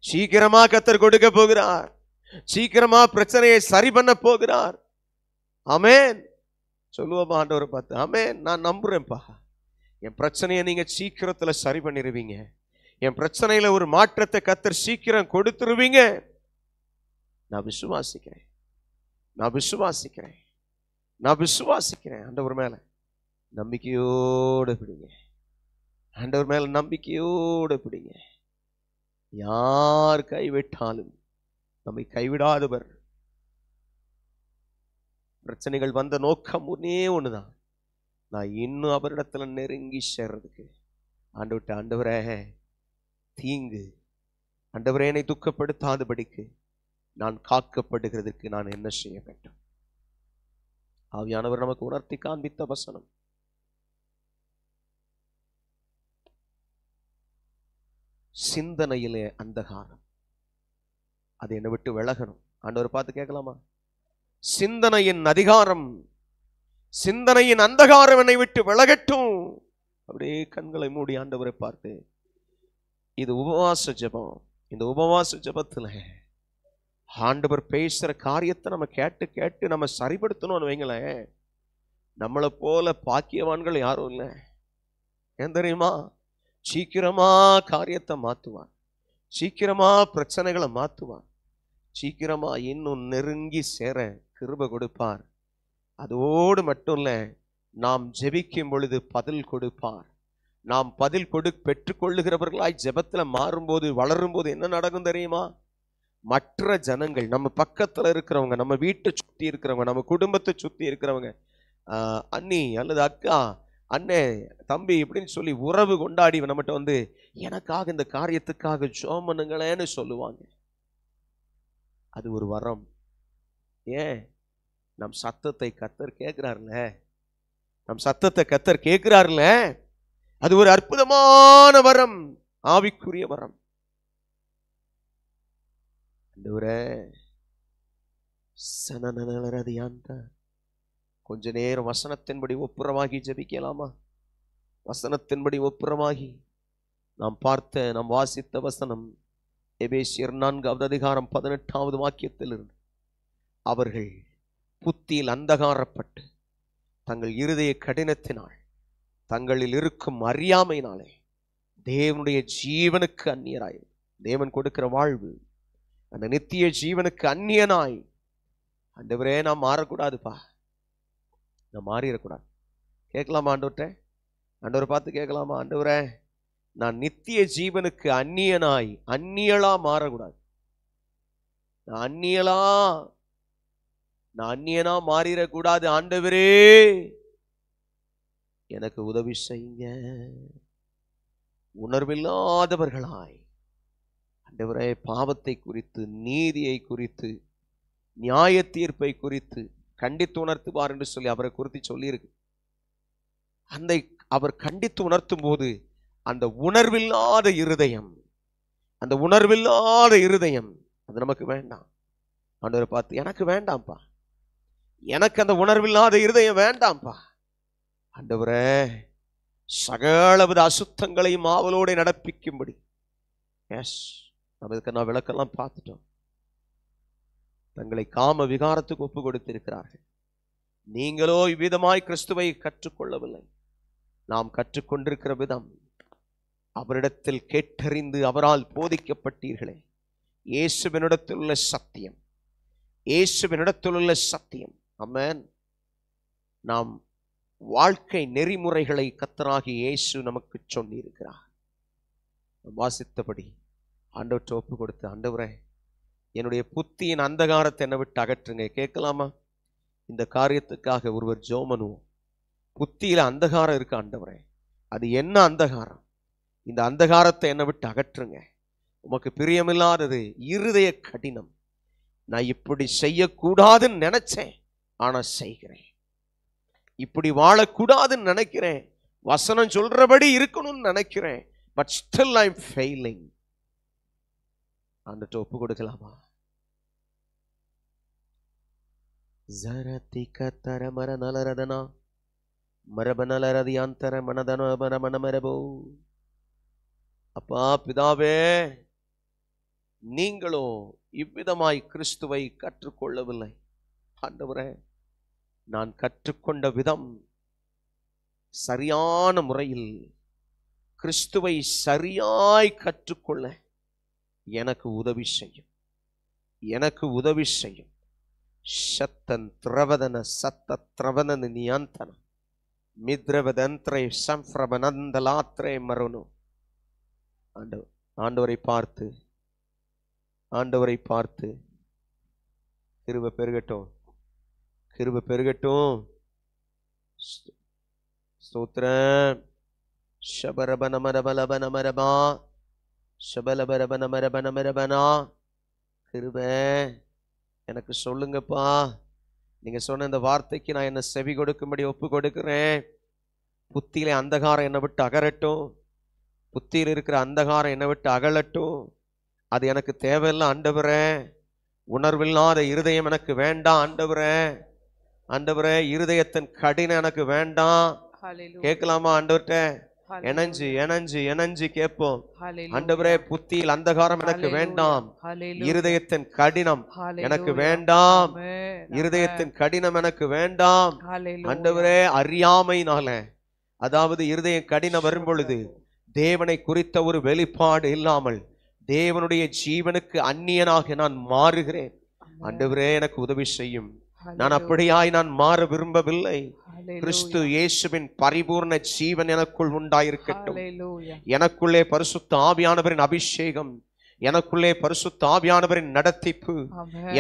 சீக்கிரமா கர்த்தர் கொடுக்க போகிறார், சீக்கிரமா பிரச்சனையை சரி பண்ண போகிறார். ஆமென் சொல்லுவோமா ஆண்டவரை பார்த்து? ஆமென், நான் நம்புறேன்ப்பா, என் பிரச்சனையை நீங்க சீக்கிரத்துல சரி பண்ணிடுவீங்க, என் பிரச்சனையில ஒரு மாற்றத்தை கர்த்தர் சீக்கிரம் கொடுத்துருவீங்க. நான் விசுவாசிக்கிறேன், நான் விசுவாசிக்கிறேன், நான் விசுவாசிக்கிறேன். ஆண்டவர் மேல நம்பிக்கையோடு பிடிங்க, ஆண்டவர் மேல நம்பிக்கையோடு பிடிங்க. யார் கைவிட்டாலும் நம்மை கைவிடாதவர். பிரச்சனைகள் வந்த நோக்கம் ஒன்னே ஒண்ணுதான், நான் இன்னும் அவரிடத்துல நெருங்கி சேர்றதுக்கு. ஆண்டவரே தீங்கு, ஆண்டவரே என்னை துக்கப்படுத்தாதபடிக்கு நான் காக்கப்படுகிறதுக்கு நான் என்ன செய்ய வேண்டும்? ஆவியானவர் நமக்கு உணர்த்தி காண்பித்த வசனம். சிந்தனையிலே அந்தகாரம், அது என்னை விட்டு விலகணும். ஆண்டவர் பார்த்து கேட்கலாமா? சிந்தனையின் அதிகாரம், சிந்தனையின் அந்தகாரம் என்னை விட்டு விலகட்டும். அப்படியே கண்களை மூடி ஆண்டவரை பார்த்து, இது உபவாச ஜெபம். இந்த உபவாச ஜெபத்துல ஆண்டவர் பேசுற காரியத்தை நம்ம கேட்டு கேட்டு நம்ம சரிபடுத்தணும்னு வைங்களேன். நம்மளை போல பாக்கியவான்கள் யாரும் இல்லை. ஏன் தெரியுமா? சீக்கிரமா காரியத்தை மாத்துவான், சீக்கிரமா பிரச்சனைகளை மாத்துவான், சீக்கிரமா இன்னும் நெருங்கி சேர கிருபை கொடுப்பார். அதோடு மட்டும் இல்ல, நாம் ஜெபிக்கும் பொழுது பதில் கொடுப்பார். நாம் பதில் பெற்றுக்கொள்ளுகிறவர்களாய் ஜெபத்துல மாறும்போது, வளரும் போது என்ன நடக்கும் தெரியுமா? மற்ற ஜனங்கள், நம்ம பக்கத்துல இருக்கிறவங்க, நம்ம வீட்டை சுத்தி இருக்கிறவங்க, நம்ம குடும்பத்தை சுத்தி இருக்கிறவங்க, அண்ணி அல்லது அக்கா, அண்ணே, தம்பி இப்படின்னு சொல்லி உறவு கொண்டாடி நம்மகிட்ட வந்து எனக்காக இந்த காரியத்துக்காக ஜெபம் பண்ணுங்களேன்னு சொல்லுவாங்க. அது ஒரு வரம். ஏன்? நம் சத்தத்தை கர்த்தர் கேட்கிறார்ல, நம் சத்தத்தை கர்த்தர் கேட்கிறார்ல, அது ஒரு அற்புதமான வரம், ஆவிக்குரிய வரம். கொஞ்ச நேரம் வசனத்தின்படி ஒப்புரமாகி ஜெபிக்கலாமா? வசனத்தின்படி ஒப்புரமாகி நாம் பார்த்த, நாம் வாசித்த வசனம் எபேசியர் 4வது அதிகாரம் 18வது வாக்கியத்திலிருந்து, அவர்கள் புத்தியில் அந்தகாரப்பட்டு தங்கள் இருதய கடினத்தினால், தங்களில் இருக்கும் அறியாமையினாலே தேவனுடைய ஜீவனுக்கு அந்நியராய், தேவன் கொடுக்கிற வாழ்வு அந்த நித்திய ஜீவனுக்கு அந்நியனாய், ஆண்டவரே நான் மாறக்கூடாதுப்பா, நான் மாறிடக்கூடாது. கேட்கலாமா ஆண்டவர்கிட்ட? ஆண்டவரை பார்த்து கேட்கலாமா? ஆண்டவரே நான் நித்திய ஜீவனுக்கு அந்நியனாய், அந்நியலா மாறக்கூடாது. நான் அந்நியனா மாறிடக்கூடாது. ஆண்டவரே எனக்கு உதவி செய்யுங்க. உணர்வில்லாதவர்களாய் ஆண்டவரே பாவத்தை குறித்து, நீதியை குறித்து, நியாய தீர்ப்பை குறித்து கண்டித்து உணர்த்துவார் என்று சொல்லி அவரை குறித்து சொல்லியிருக்கு. அந்த அவர் கண்டித்து உணர்த்தும் போது அந்த உணர்வில்லாத இருதயம், அந்த உணர்வில்லாத இருதயம் அது நமக்கு வேண்டாம். ஆண்டவரை பார்த்து, எனக்கு வேண்டாம்ப்பா, எனக்கு அந்த உணர்வில்லாத இருதயம் வேண்டாம்ப்பா. ஆண்டவரே சகலவித அசுத்தங்களையும் ஆவலோடு நடப்பிக்கும்படி. எஸ், நம்ம இதுக்கு விளக்கெல்லாம் பார்த்துட்டோம். தங்களை காம விகாரத்துக்கு ஒப்பு கொடுத்திருக்கிறார்கள். நீங்களோ இவ்விதமாய் கிறிஸ்துவை கற்றுக்கொள்ளவில்லை. நாம் கற்றுக்கொண்டிருக்கிற விதம், அவரிடத்தில் கேட்டறிந்து அவரால் போதிக்கப்பட்டீர்களே, இயேசுவினிடத்தில் உள்ள சத்தியம், இயேசுவினிடத்தில் உள்ள சத்தியம். ஆமென். நாம் வாழ்க்கை நெறிமுறைகளை கர்த்தராகிய இயேசு நமக்கு சொல்லியிருக்கிறார். வாசித்தபடி ஆண்டவர்கிட்ட ஒப்பு கொடுத்து, ஆண்டவரே என்னுடைய புத்தியின் அந்தகாரத்தை என்னை விட்டு அகற்றுங்க. கேட்கலாமா? இந்த காரியத்துக்காக ஒருவர் ஜெபம் பண்ணுவோம். புத்தியில அந்தகாரம் இருக்கு ஆண்டவரே, அது என்ன அந்தகாரம்? இந்த அந்தகாரத்தை என்னை விட்டு அகற்றுங்க. உமக்கு பிரியமில்லாதது இருதய கடினம். நான் இப்படி செய்யக்கூடாதுன்னு நினைச்சேன், ஆனா செய்கிறேன். இப்படி வாழக்கூடாதுன்னு நினைக்கிறேன், வசனம் சொல்றபடி இருக்கணும்னு நினைக்கிறேன், but still I am failing. ஆண்டவர்கிட்ட ஒப்பு கொடுக்கலாமா? ஜரதிக தரமர நலரதனா மரபனலரதியாந்தர மனதன மனமரபோ. அப்பா பிதாவே, நீங்களும் இவ்விதமாய் கிறிஸ்துவை கற்றுக்கொள்ளவில்லை ஆண்டவரே. நான் கற்றுக்கொண்ட விதம் சரியான முறையில் கிறிஸ்துவை சரியாய் கற்றுக்கொள்ள எனக்கு உதவி செய்யும், எனக்கு உதவி செய்யும். சத்தன் திரவதன சத்த திரவதன நியந்தன மித்ரவதந்திரை சம்ஃப்ரபனந்தலாத்ரே மருணு. ஆண்டவரை பார்த்து, ஆண்டவரை பார்த்து கிருபை பெருகட்டும், கிருபை பெருகட்டும். ஸ்தோத்திரம். ஷபரபனமரபலபனமரபா ஷபலபரபனமரபனமரபனா. கிருபை எனக்கு சொல்லுங்கப்பா. நீங்க சொன்ன இந்த வார்த்தைக்கு நான் என்ன செவி கொடுக்கும்படி ஒப்பு கொடுக்கிறேன். புத்தியில அந்தகாரம் என்னை விட்டு அகரட்டும், புத்தியில் இருக்கிற அந்தகாரம் என்னை விட்டு அகலட்டும். அது எனக்கு தேவையில்லை ஆண்டவரே. உணர்வில்லாத இருதயம் எனக்கு வேண்டாம் ஆண்டவரே. ஆண்டவரே, இருதயத்தின் கடினம் எனக்கு வேண்டாம். கேட்கலாமா ஆண்டவர்கிட்ட? இணைஞ்சு இணைஞ்சு இணைஞ்சு கேட்போம். ஆண்டவரே, புத்தியில் அந்தகாரம் எனக்கு வேண்டாம், இருதயத்தின் கடினம் எனக்கு வேண்டாம், இருதயத்தின் கடினம் எனக்கு வேண்டாம். ஆண்டவரே, அறியாமையினால, அதாவது இருதயம் கடினம் வரும் பொழுது தேவனை குறித்த ஒரு வெளிப்பாடு இல்லாமல் தேவனுடைய ஜீவனுக்கு அந்நியனாக நான் மாறுகிறேன். ஆண்டவரே, எனக்கு உதவி செய்யும். நான் அப்படியாய் நான் மாற விரும்பவில்லை. கிறிஸ்து இயேசுவின் பரிபூர்ண ஜீவன் எனக்குள் உண்டாயிருக்கட்டும். எனக்குள்ளே பரிசுத்த ஆவியானவரின் அபிஷேகம், எனக்குள்ளே பரிசுத்த ஆவியானவரின் நடத்திப்பு,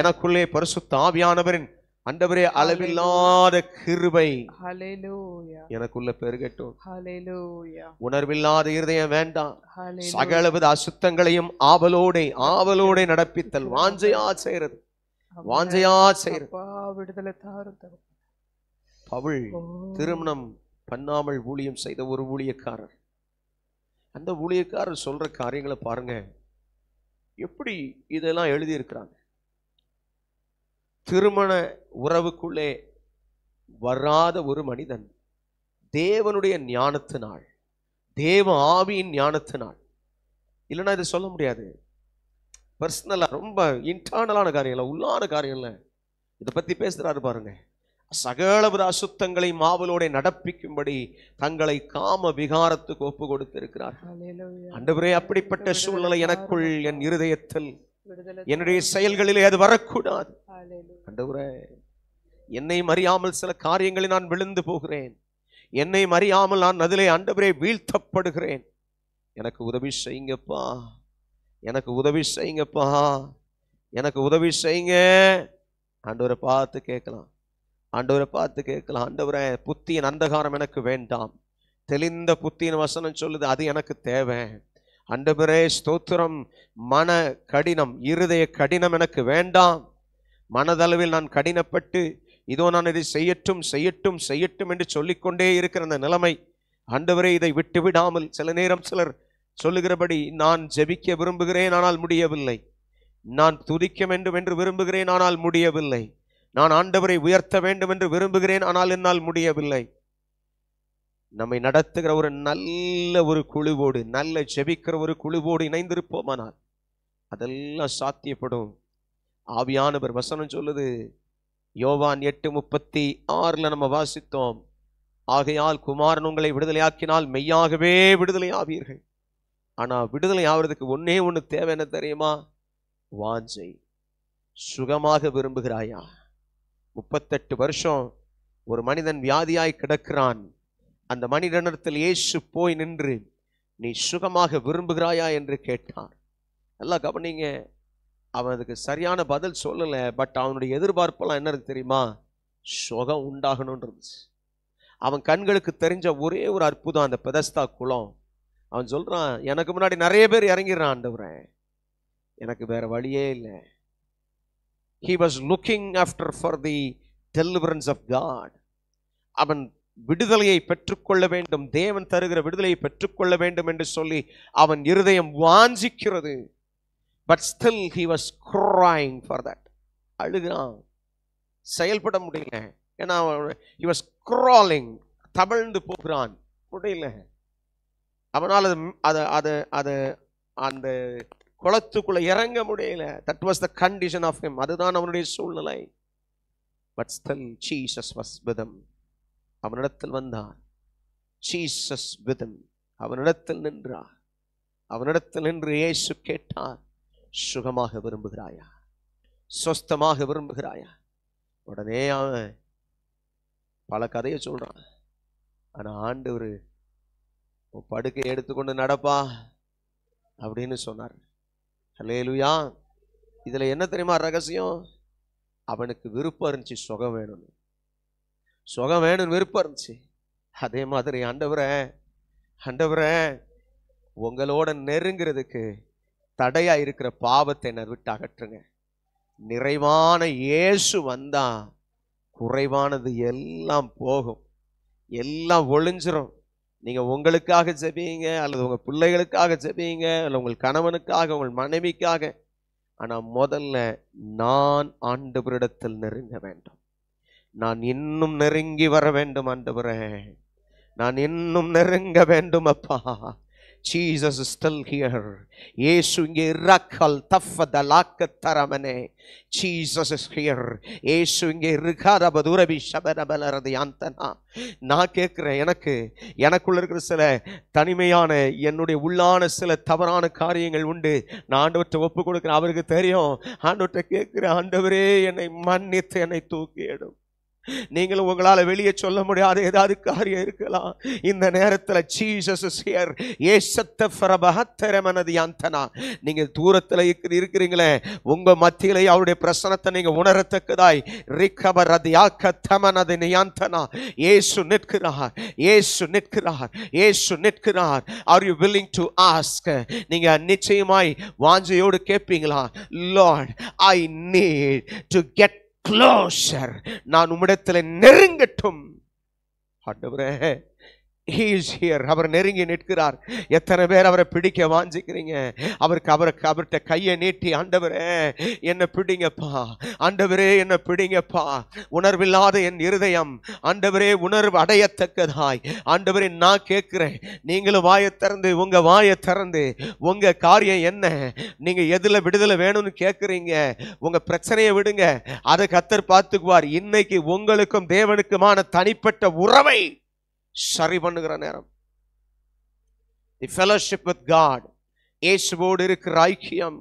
எனக்குள்ளே பரிசுத்த ஆவியானவரின் ஆண்டவரே அளவில்லாத கிருபை எனக்குள்ள பெருகட்டும். உணர்வில்லாத இருதயம் வேண்டாம். சகலவித அசுத்தங்களையும் ஆவலோட நடப்பித்தல், வாஞ்சையா செய்யறது, வாஞ்சையா செய்யறது. பவுல் திருமணம் பண்ணாமல் ஊழியம் செய்த ஒரு ஊழியக்காரர். அந்த ஊழியக்காரர் சொல்ற காரியங்களை பாருங்க, எப்படி இதெல்லாம் எழுதி இருக்கிறாங்க. திருமண உறவுக்குள்ளே வராத ஒரு மனிதன் தேவனுடைய ஞானத்தினால், தேவ ஆவியின் ஞானத்தினால், இல்லைன்னா இதை சொல்ல முடியாது. பர்சனலா ரொம்ப இன்டர்னலான காரியம், உள்ளான காரியம் இல்ல, இதை பத்தி பேசுறாரு பாருங்க. சகலவித அசுத்தங்களை மாவலோட நடப்பிக்கும்படி தங்களை காம விகாரத்துக்கு ஒப்பு கொடுத்திருக்கிறார். ஆண்டவரே, அப்படிப்பட்ட சூழ்நிலை எனக்குள், என் இருதயத்தில், என்னுடைய செயல்களிலே அது வரக்கூடாது. ஆண்டவரே, என்னை அறியாமல் சில காரியங்களை நான் விழுந்து போகிறேன், என்னை அறியாமல் நான் அதிலே ஆண்டவரே வீழ்த்தப்படுகிறேன். எனக்கு உதவி செய்யுங்கப்பா, எனக்கு உதவி செய்யுங்கப்பா, எனக்கு உதவி செய்யுங்க. ஆண்டவரை பார்த்து கேட்கலாம், ஆண்டவரை பார்த்து கேட்கலாம். ஆண்டவரே, புத்தியின் அந்தகாரம் எனக்கு வேண்டாம், தெளிந்த புத்தியின் வசனம் சொல்லுது, அது எனக்கு தேவை. ஆண்டவரே ஸ்தோத்திரம். மன கடினம், இருதய கடினம் எனக்கு வேண்டாம். மனதளவில் நான் கடினப்பட்டு இதோ நான் இதை செய்யட்டும் செய்யட்டும் செய்யட்டும் என்று சொல்லிக்கொண்டே இருக்கிற அந்த நிலைமை, ஆண்டவரே இதை விட்டு விடாமல், சில நேரம் சிலர் சொல்லுகிறபடி நான் ஜெபிக்க விரும்புகிறேன் ஆனால் முடியவில்லை, நான் துதிக்க வேண்டும் என்று விரும்புகிறேன் ஆனால் முடியவில்லை, நான் ஆண்டவரை உயர்த்த வேண்டும் என்று விரும்புகிறேன் ஆனால் என்னால் முடியவில்லை. நம்மை நடத்துகிற ஒரு நல்ல ஒரு குழுவோடு, நல்ல ஜெபிக்கிற ஒரு குழுவோடு இணைந்திருப்போமானால் அதெல்லாம் சாத்தியப்படும். ஆவியானவர் வசனம் சொல்லுது, யோவான் 8:36 நம்ம வாசித்தோம், ஆகையால் குமாரன் உங்களை விடுதலையாக்கினால் மெய்யாகவே விடுதலை ஆவீர்கள். ஆனா விடுதலை ஆவறதுக்கு ஒன்னே ஒண்ணு தேவை, என்ன தெரியுமா? வாஞ்சை. சுகமாக விரும்புகிறாயா? 38 வருஷம் ஒரு மனிதன் வியாதியாய் கிடக்கிறான். அந்த மனிதனிடத்தில் இயேசு போய் நின்று, நீ சுகமாக விரும்புகிறாயா என்று கேட்டார். எல்லாம் கவனிங்க, அவன் அதுக்கு சரியான பதில் சொல்லலை. பட் அவனுடைய எதிர்பார்ப்பெல்லாம் என்ன இருக்கு தெரியுமா? சுகம் உண்டாகணும்ன்றது. அவன் கண்களுக்கு தெரிஞ்ச ஒரே ஒரு அற்புதம் அந்த பெதஸ்தா குளம். அவன் சொல்றான், எனக்கு முன்னாடி நிறைய பேர் இறங்கிடுறான் ஆண்டவரே, எனக்கு வேற வழியே இல்லை. He was looking after for the deliverance of God. அவன் விடுதலையை பெற்றுக்கொள்ள வேண்டும், தேவன் தருகிற விடுதலையை பெற்றுக்கொள்ள வேண்டும் என்று சொல்லி அவன் இருதயம் வாஞ்சிக்கிறது. But still he was crying for that. அழுகிறான், செயல்பட முடியல. ஏன்னா he was crawling, தவழ்ந்து போகிறான், முடியல. அவனால் அந்த குளத்துக்குள்ள இறங்க முடியல. That was the condition of him. அதுதான் அவனுடைய சூழ்நிலை. But still Jesus was with him. அவனிடத்தில் வந்தார். Jesus with him. அவனிடத்தில் நின்றார். அவனிடத்தில் நின்று இயேசு கேட்டார், சுகமாக விரும்புகிறாயா? சொஸ்தமாக விரும்புகிறாயா? உடனே அவன் பல கதையை சொல்றான். ஆனா ஆண்டவர் படுக்கையை எடுத்துக்கொண்டு நடப்பா அப்படின்னு சொன்னார். ஹல்லேலூயா. இதுல என்ன தெரியுமா ரகசியம்? அவனுக்கு விருப்பம் இருந்துச்சு, சுகம் வேணும்னு. சுகம் வேணும்னு விருப்பம் இருந்துச்சு. அதே மாதிரி ஆண்டவரே உங்களோட நெருங்கிறதுக்கு தடையா இருக்கிற பாவத்தை என்னை விட்டு அகற்றுங்க. நிறைவான இயேசு வந்தா குறைவானது எல்லாம் போகும், எல்லாம் ஒளிஞ்சிரும். நீங்க உங்களுக்காக ஜெபிங்க, அல்லது உங்க பிள்ளைகளுக்காக ஜெபிங்க, அல்லது உங்கள் கணவனுக்காக, உங்கள் மனைவிக்காக. ஆனா முதல்ல நான் ஆண்டவரிடத்தில் நெருங்க வேண்டும். நான் இன்னும் நெருங்கி வர வேண்டும் ஆண்டவரே, நான் இன்னும் நெருங்க வேண்டும் அப்பா. Jesus is still here. இயேசு இங்கே இறக்கல் தஃபதலாக்க தரமனே. Jesus is here. இயேசு இங்கே இருக்காரப துரபி ஷபரபலரதி ஆந்தனா. நான் கேட்கிறேன், எனக்குள்ள இருக்கிற சில தனிமையான என்னுடைய உள்ளான சில தவறான காரியங்கள் உண்டு. நான் ஆண்டவர்கிட்ட ஒப்பு கொடுக்கிறேன். அவருக்கு தெரியும். ஆண்டவர்கிட்ட கேட்கிறேன், ஆண்டவரே என்னை மன்னித்து என்னை தூக்கி எடும். நீங்களும் உங்களால வெளியே சொல்ல முடியாத ஏதாவது காரியம் இருக்கலாம். இந்த நேரத்தில் Jesus is here. நீங்க தூரத்தில் இருக்கிறீங்களே, உங்க மத்தியிலே அவருடைய பிரசன்னத்தை நீங்க உணரத்தக்கதாய் இயேசு நிற்கிறார், இயேசு நிற்கிறார், இயேசு நிற்கிறார். Are you willing to ask? நீங்க நிச்சயமாய் வாஞ்சையோடு கேட்பீங்களா? Lord, I need to get closer. நான் உம்மிடத்தில் நெருங்கட்டும். ஆண்டவரே, He is here. அவர் நெருங்கி நிற்கிறார். எத்தனை பேர் அவரை பிடிக்க வாஞ்சிக்கிறீங்க? அவர்கிட்ட கையை நீட்டி, ஆண்டவரே என்ன பிடிங்கப்பா, ஆண்டவரே என்ன பிடிங்கப்பா. உணர்வில்லாத என் இருதயம் ஆண்டவரே உணர்வு அடையத்தக்கதாய் ஆண்டவரே நான் கேட்கிறேன். நீங்களும் வாயை திறந்து, உங்க வாயை திறந்து உங்க காரியம் என்ன, நீங்க எதுல விடுதலை வேணும்னு கேட்கிறீங்க, உங்க பிரச்சனையை விடுங்க, அதை கர்த்தர் பார்த்துக்குவார். இன்னைக்கு உங்களுக்கும் தேவனுக்குமான தனிப்பட்ட உறவை சரி பண்ணுகிற நேரம். The fellowship with God. இயேசுவோடு இருக்கிற ஐக்கியம்,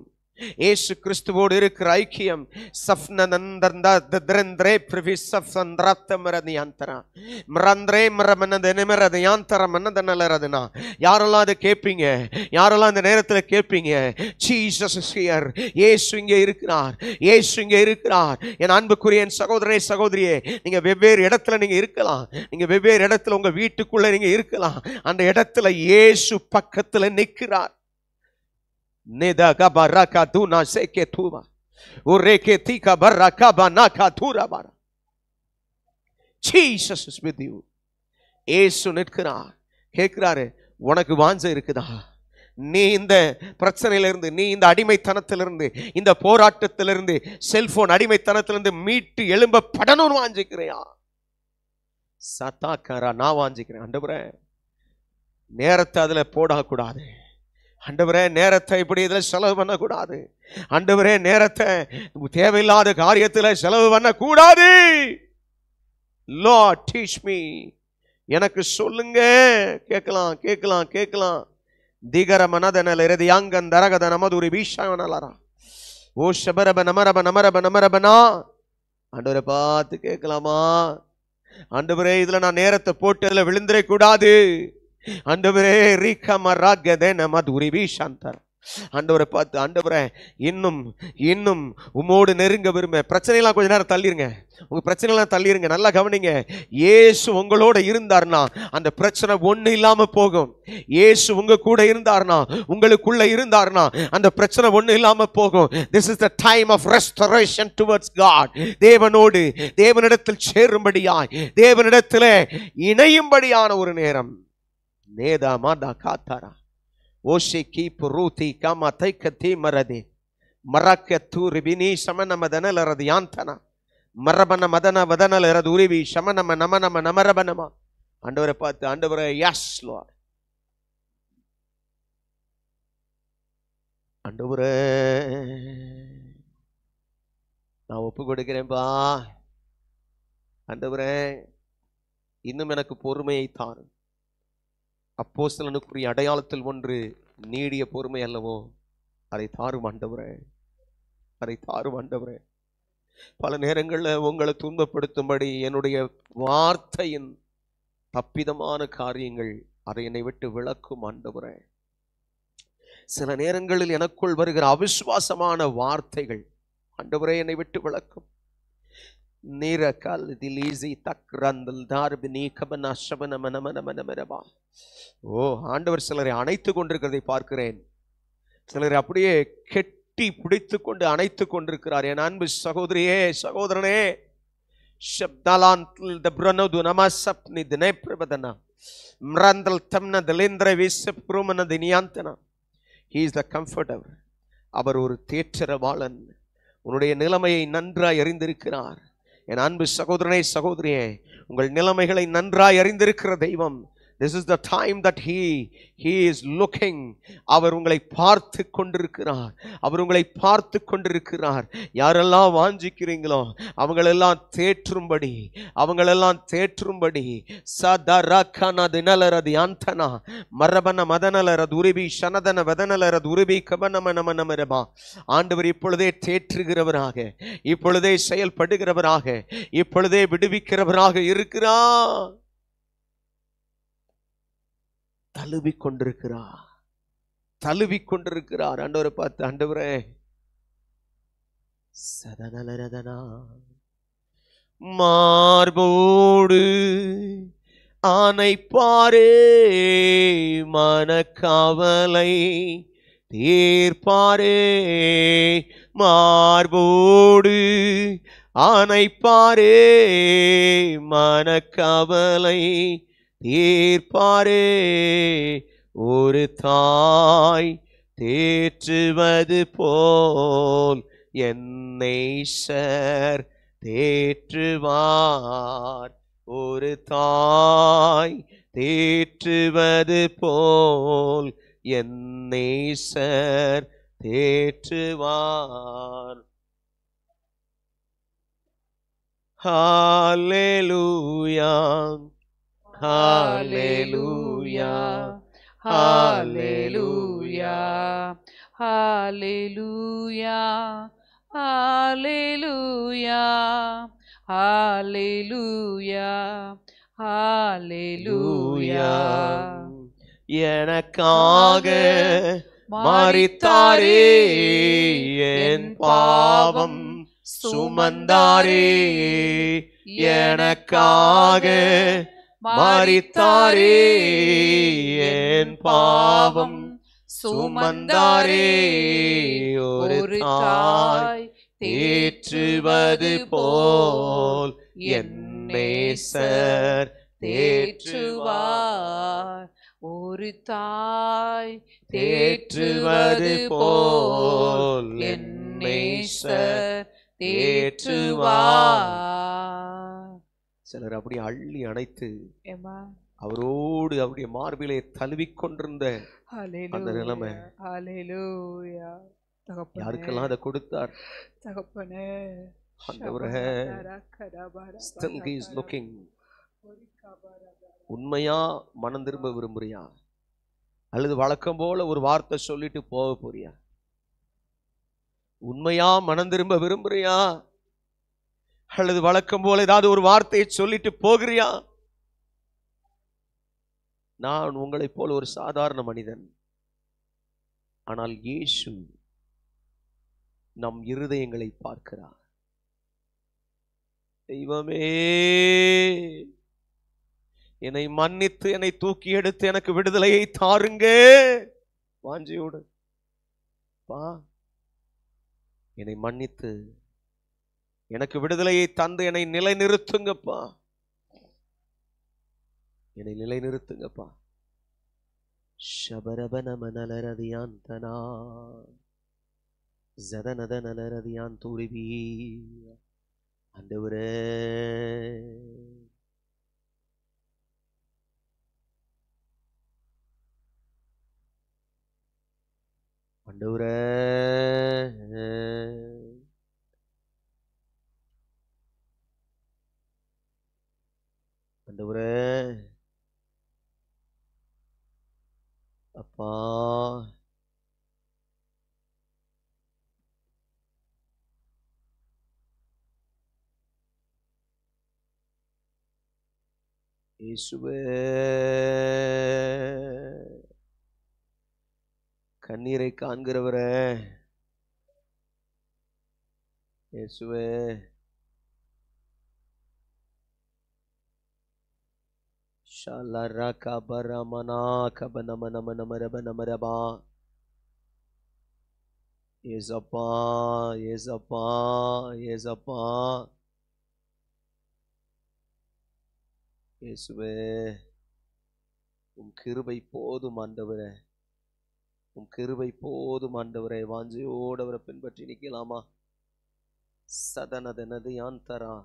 இயேசு கிறிஸ்துவோடு இருக்கிற ஐக்கியம். யாரெல்லாம் அதை கேட்பீங்க? யாரெல்லாம் இந்த நேரத்தில் கேட்பீங்க? Jesus is here. இயேசு இங்கே இருக்கிறார், இயேசு இங்கே இருக்கிறார். என் அன்புக்குரிய என் சகோதரனே சகோதரியே, நீங்க வெவ்வேறு இடத்துல நீங்க இருக்கலாம். நீங்க வெவ்வேறு இடத்துல உங்க வீட்டுக்குள்ள நீங்க இருக்கலாம். அந்த இடத்துல இயேசு பக்கத்துல நிற்கிறார். Jesus is with you. இயேசு நிற்கிறார், கேட்கிறாரு, உனக்கு வாஞ்சை இருக்குதா? நீ இந்த பிரச்சனையிலிருந்து, நீ இந்த அடிமைத்தனத்திலிருந்து, இந்த போராட்டத்திலிருந்து, செல்போன் அடிமைத்தனத்திலிருந்து மீட்டு எழும்ப படணும்னு வாஞ்சிக்கிறியா? சத்தாக்காரா, நான் வாஞ்சிக்கிறேன். ஆண்டவரே, நேரத்தை அதுல போடக்கூடாது. ஆண்டவரே, நேரத்தை இப்படி இதுல செலவு பண்ணக்கூடாது. ஆண்டவரே, நேரத்தை தேவையில்லாத காரியத்துல செலவு பண்ணக்கூடாது. Lord, teach me. எனக்கு சொல்லுங்க. கேட்கலாம் கேட்கலாம் கேட்கலாம். திகர மனதனல இரதியாங்கன் தரகத நமதுரி பீஷாவனலரா ஓ ஷபரப நமரப நமரப நமரபனா. ஆண்டவரை பார்த்து கேட்கலாமா? ஆண்டவரே, இதுல நான் நேரத்தை போட்டு அதுல விழுந்துட கூடாது. ஆண்டவரே ரீகமராகதே நமதுரிவி சாந்தர். ஆண்டவரை பார்த்து, ஆண்டவரே இன்னும் இன்னும் உம்மோடு நெருங்க விரும்ப. பிரச்சனைலாம் கொஞ்ச நேரம் தள்ளிருங்க, உங்க பிரச்சனைலாம் தள்ளிருங்க. நல்லா கவனிங்க. இயேசு உங்களோட இருந்தார்னா அந்த பிரச்சனை ஒண்ணு இல்லாம போகும். இயேசு உங்க கூட இருந்தார்னா, உங்களுக்குள்ள இருந்தார்னா அந்த பிரச்சனை ஒண்ணு இல்லாம போகும். This is the time of restoration towards God. தேவனோடு தேவனிடத்தில் சேரும்படியாய், தேவனிடத்தில் இணையும்படியான ஒரு நேரம். நேதா மாதா காத்தாரா ஓஷி கி புரூதி காமா தைக்கத்தி மரதே மரக்கத்து ரிபினி சமன மதனலரது யாந்தனா மரபன மதன வதனலரது உரிவி சமனம நமனம நமரபனமா. ஆண்டவரை பார்த்து, ஆண்டவரை எஸ் லார்ட், ஆண்டவரே நான் ஒப்பு கொடுக்கிறேன்பா. ஆண்டவரே இன்னும் எனக்கு பொறுமையை தாரும். அப்போஸ்தலனுக்குரிய அடையாளத்தில் ஒன்று நீடிய பொறுமை அல்லவோ? அதை தாரும் ஆண்டவரே, அதை தாரும் ஆண்டவரே. பல நேரங்களில் உங்களை துன்பப்படுத்தும்படி என்னுடைய வார்த்தையின் தப்பிதமான காரியங்கள் அதை என்னை விட்டு விலக்கும் ஆண்டவரே. சில நேரங்களில் எனக்குள் வருகிற அவிசுவாசமான வார்த்தைகள் ஆண்டவரே என்னை விட்டு விலக்கும். ஓ ஆண்டவர் சிலரை அணைத்து கொண்டிருக்கிறதை பார்க்கிறேன். சிலரை அப்படியே கெட்டி பிடித்து கொண்டு அணைத்து கொண்டிருக்கிறார். என் அன்பு சகோதரியே, சகோதரனே, அவர் ஒரு தேற்றரவாளன். உன்னுடைய நிலைமையை நன்றாய் அறிந்திருக்கிறார். என் அன்பு சகோதரனே, சகோதரியே, உங்கள் நிலைமைகளை நன்றாய் அறிந்திருக்கிற தெய்வம். This is the time that he is looking. அவர் உங்களை பார்த்து கொண்டிருக்கிறார். அவர் உங்களை பார்த்து கொண்டிருக்கிறார். யாரெல்லாம் வாஞ்சிக்கிறீங்களோ அவங்களெல்லாம் தேற்றும்படி, அவங்களெல்லாம் தேற்றும்படி சதரகன தினலரதி அந்தனா மரபன மதனலரது உருபி சனதன வதனலரது உருபி கபனமனமனமரபா. ஆண்டவர் இப்பொழுதே தேற்றுகிறவராக, இப்பொழுதே செயல்படுகிறவராக, இப்பொழுதே விடுவிக்கிறவராக இருக்கிறார். தழுவிக் கொண்டிருக்கிறார், தழுவிக் கொண்டிருக்கிறார். ஆண்டவரை பார்த்து, ஆண்டவரே சதனலரதனா மார்போடு ஆனைப்பாரே மனக்கவலை தீர்ப்பாரே. மார்போடு ஆனைப்பாரே மனக்கவலை தீர்ப்பாரே. ஒரு தாய் தேற்றுவது போல் என்னை சார் தேற்றுவார். ஒரு தாய் தேற்றுவது போல் என்னை சார் தேற்றுவார். ஹல்லேலூயா, Hallelujah, Hallelujah, Hallelujah, Hallelujah, Hallelujah, Hallelujah. எனக்காக மரித்தாரே, என் பாவம் சுமந்தாரே. எனக்காக மரித்தாரே, என் பாவம் சுமந்தாரே. ஒரு தாய் தேற்றுவது போல் என்னை சார் தேற்றுவார். ஒரு தாய் தேற்றுவது போல் என்னை சார் தேற்றுவார். சிலர் அப்படியே அள்ளி அணைத்து அவரோடு அவருடைய மார்பிலே தழுவிக்கொண்டிருந்த அந்த நிலைமை. யாருக்கெல்லாம் அதை கொடுத்தார்? தகப்பனே, still he is looking. உண்மையா மனம் திரும்ப விரும்புறியா, அல்லது வழக்கம் போல ஒரு வார்த்தை சொல்லிட்டு போக போறியா? உண்மையா மனம் திரும்ப விரும்புறியா? அல்லது வழக்கம் போல ஏதாவது ஒரு வார்த்தையை சொல்லிட்டு போகிறியா? நான் உங்களைப் போல ஒரு சாதாரண மனிதன். ஆனால் இயேசு நம் இருதயங்களை பார்க்கிறார். தெய்வமே, என்னை மன்னித்து என்னை தூக்கி எடுத்து எனக்கு விடுதலையை தாருங்க. வாஞ்சியோடு பா, என்னை மன்னித்து எனக்கு விடுதலையை தந்து என்னை நிலைநிறுத்துங்கப்பா, என்னை நிலைநிறுத்துங்கப்பா. ஷபரபனமனலரதியாந்தனா ஜதனதனலரதியான் துரிபி. ஆண்டவரே, ஆண்டவரே, ஆண்டவரே, அப்பா, இயேசுவே, கண்ணீரை காண்கிறவரே, இயேசுவே, ஷலரா கபரமனா கபனமனமனமரபனமரபா. ஏசப்பா, ஏசப்பா, ஏசப்பா, இயேசுவே, உம் கிருபை போதும் ஆண்டவரே, உம் கிருபை போதும் ஆண்டவரே. வாஞ்சியோடு அவரை பின்பற்றி நிற்கலாமா? சதனதனது யாந்தரா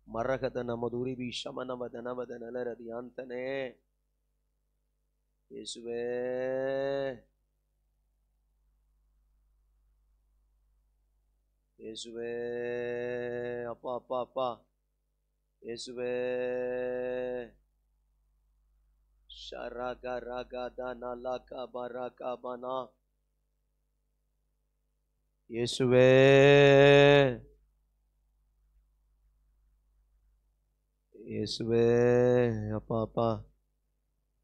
மரகத நமதுரிபி சமனவதனவத நலரதி யாந்தனே. இயேசுவே, இயேசுவே, அப்பா அப்பா அப்பா, இயேசுவே, ஷரக ரகதன லகபரகபனா. இயேசுவே, இயேசுவே, அப்பா அப்பா,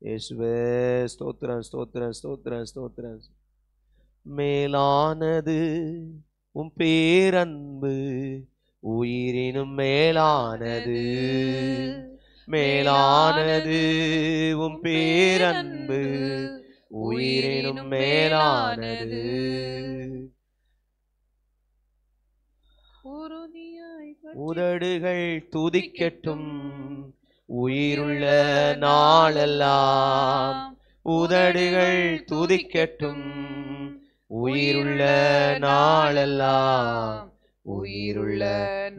இயேசுவே, ஸ்தோத்திரம் ஸ்தோத்திரம் ஸ்தோத்திரம் ஸ்தோத்திரம். மேலானது உம் பேரன்பு, உயிரினும் மேலானது, மேலானது உம் பேரன்பு, உயிரினும் மேலானது. உதடுகள் துதிக்கட்டும் உயிருள்ள நாளெல்லாம், உதடுகள் துதிக்கட்டும் உயிருள்ள நாளெல்லாம், உயிருள்ள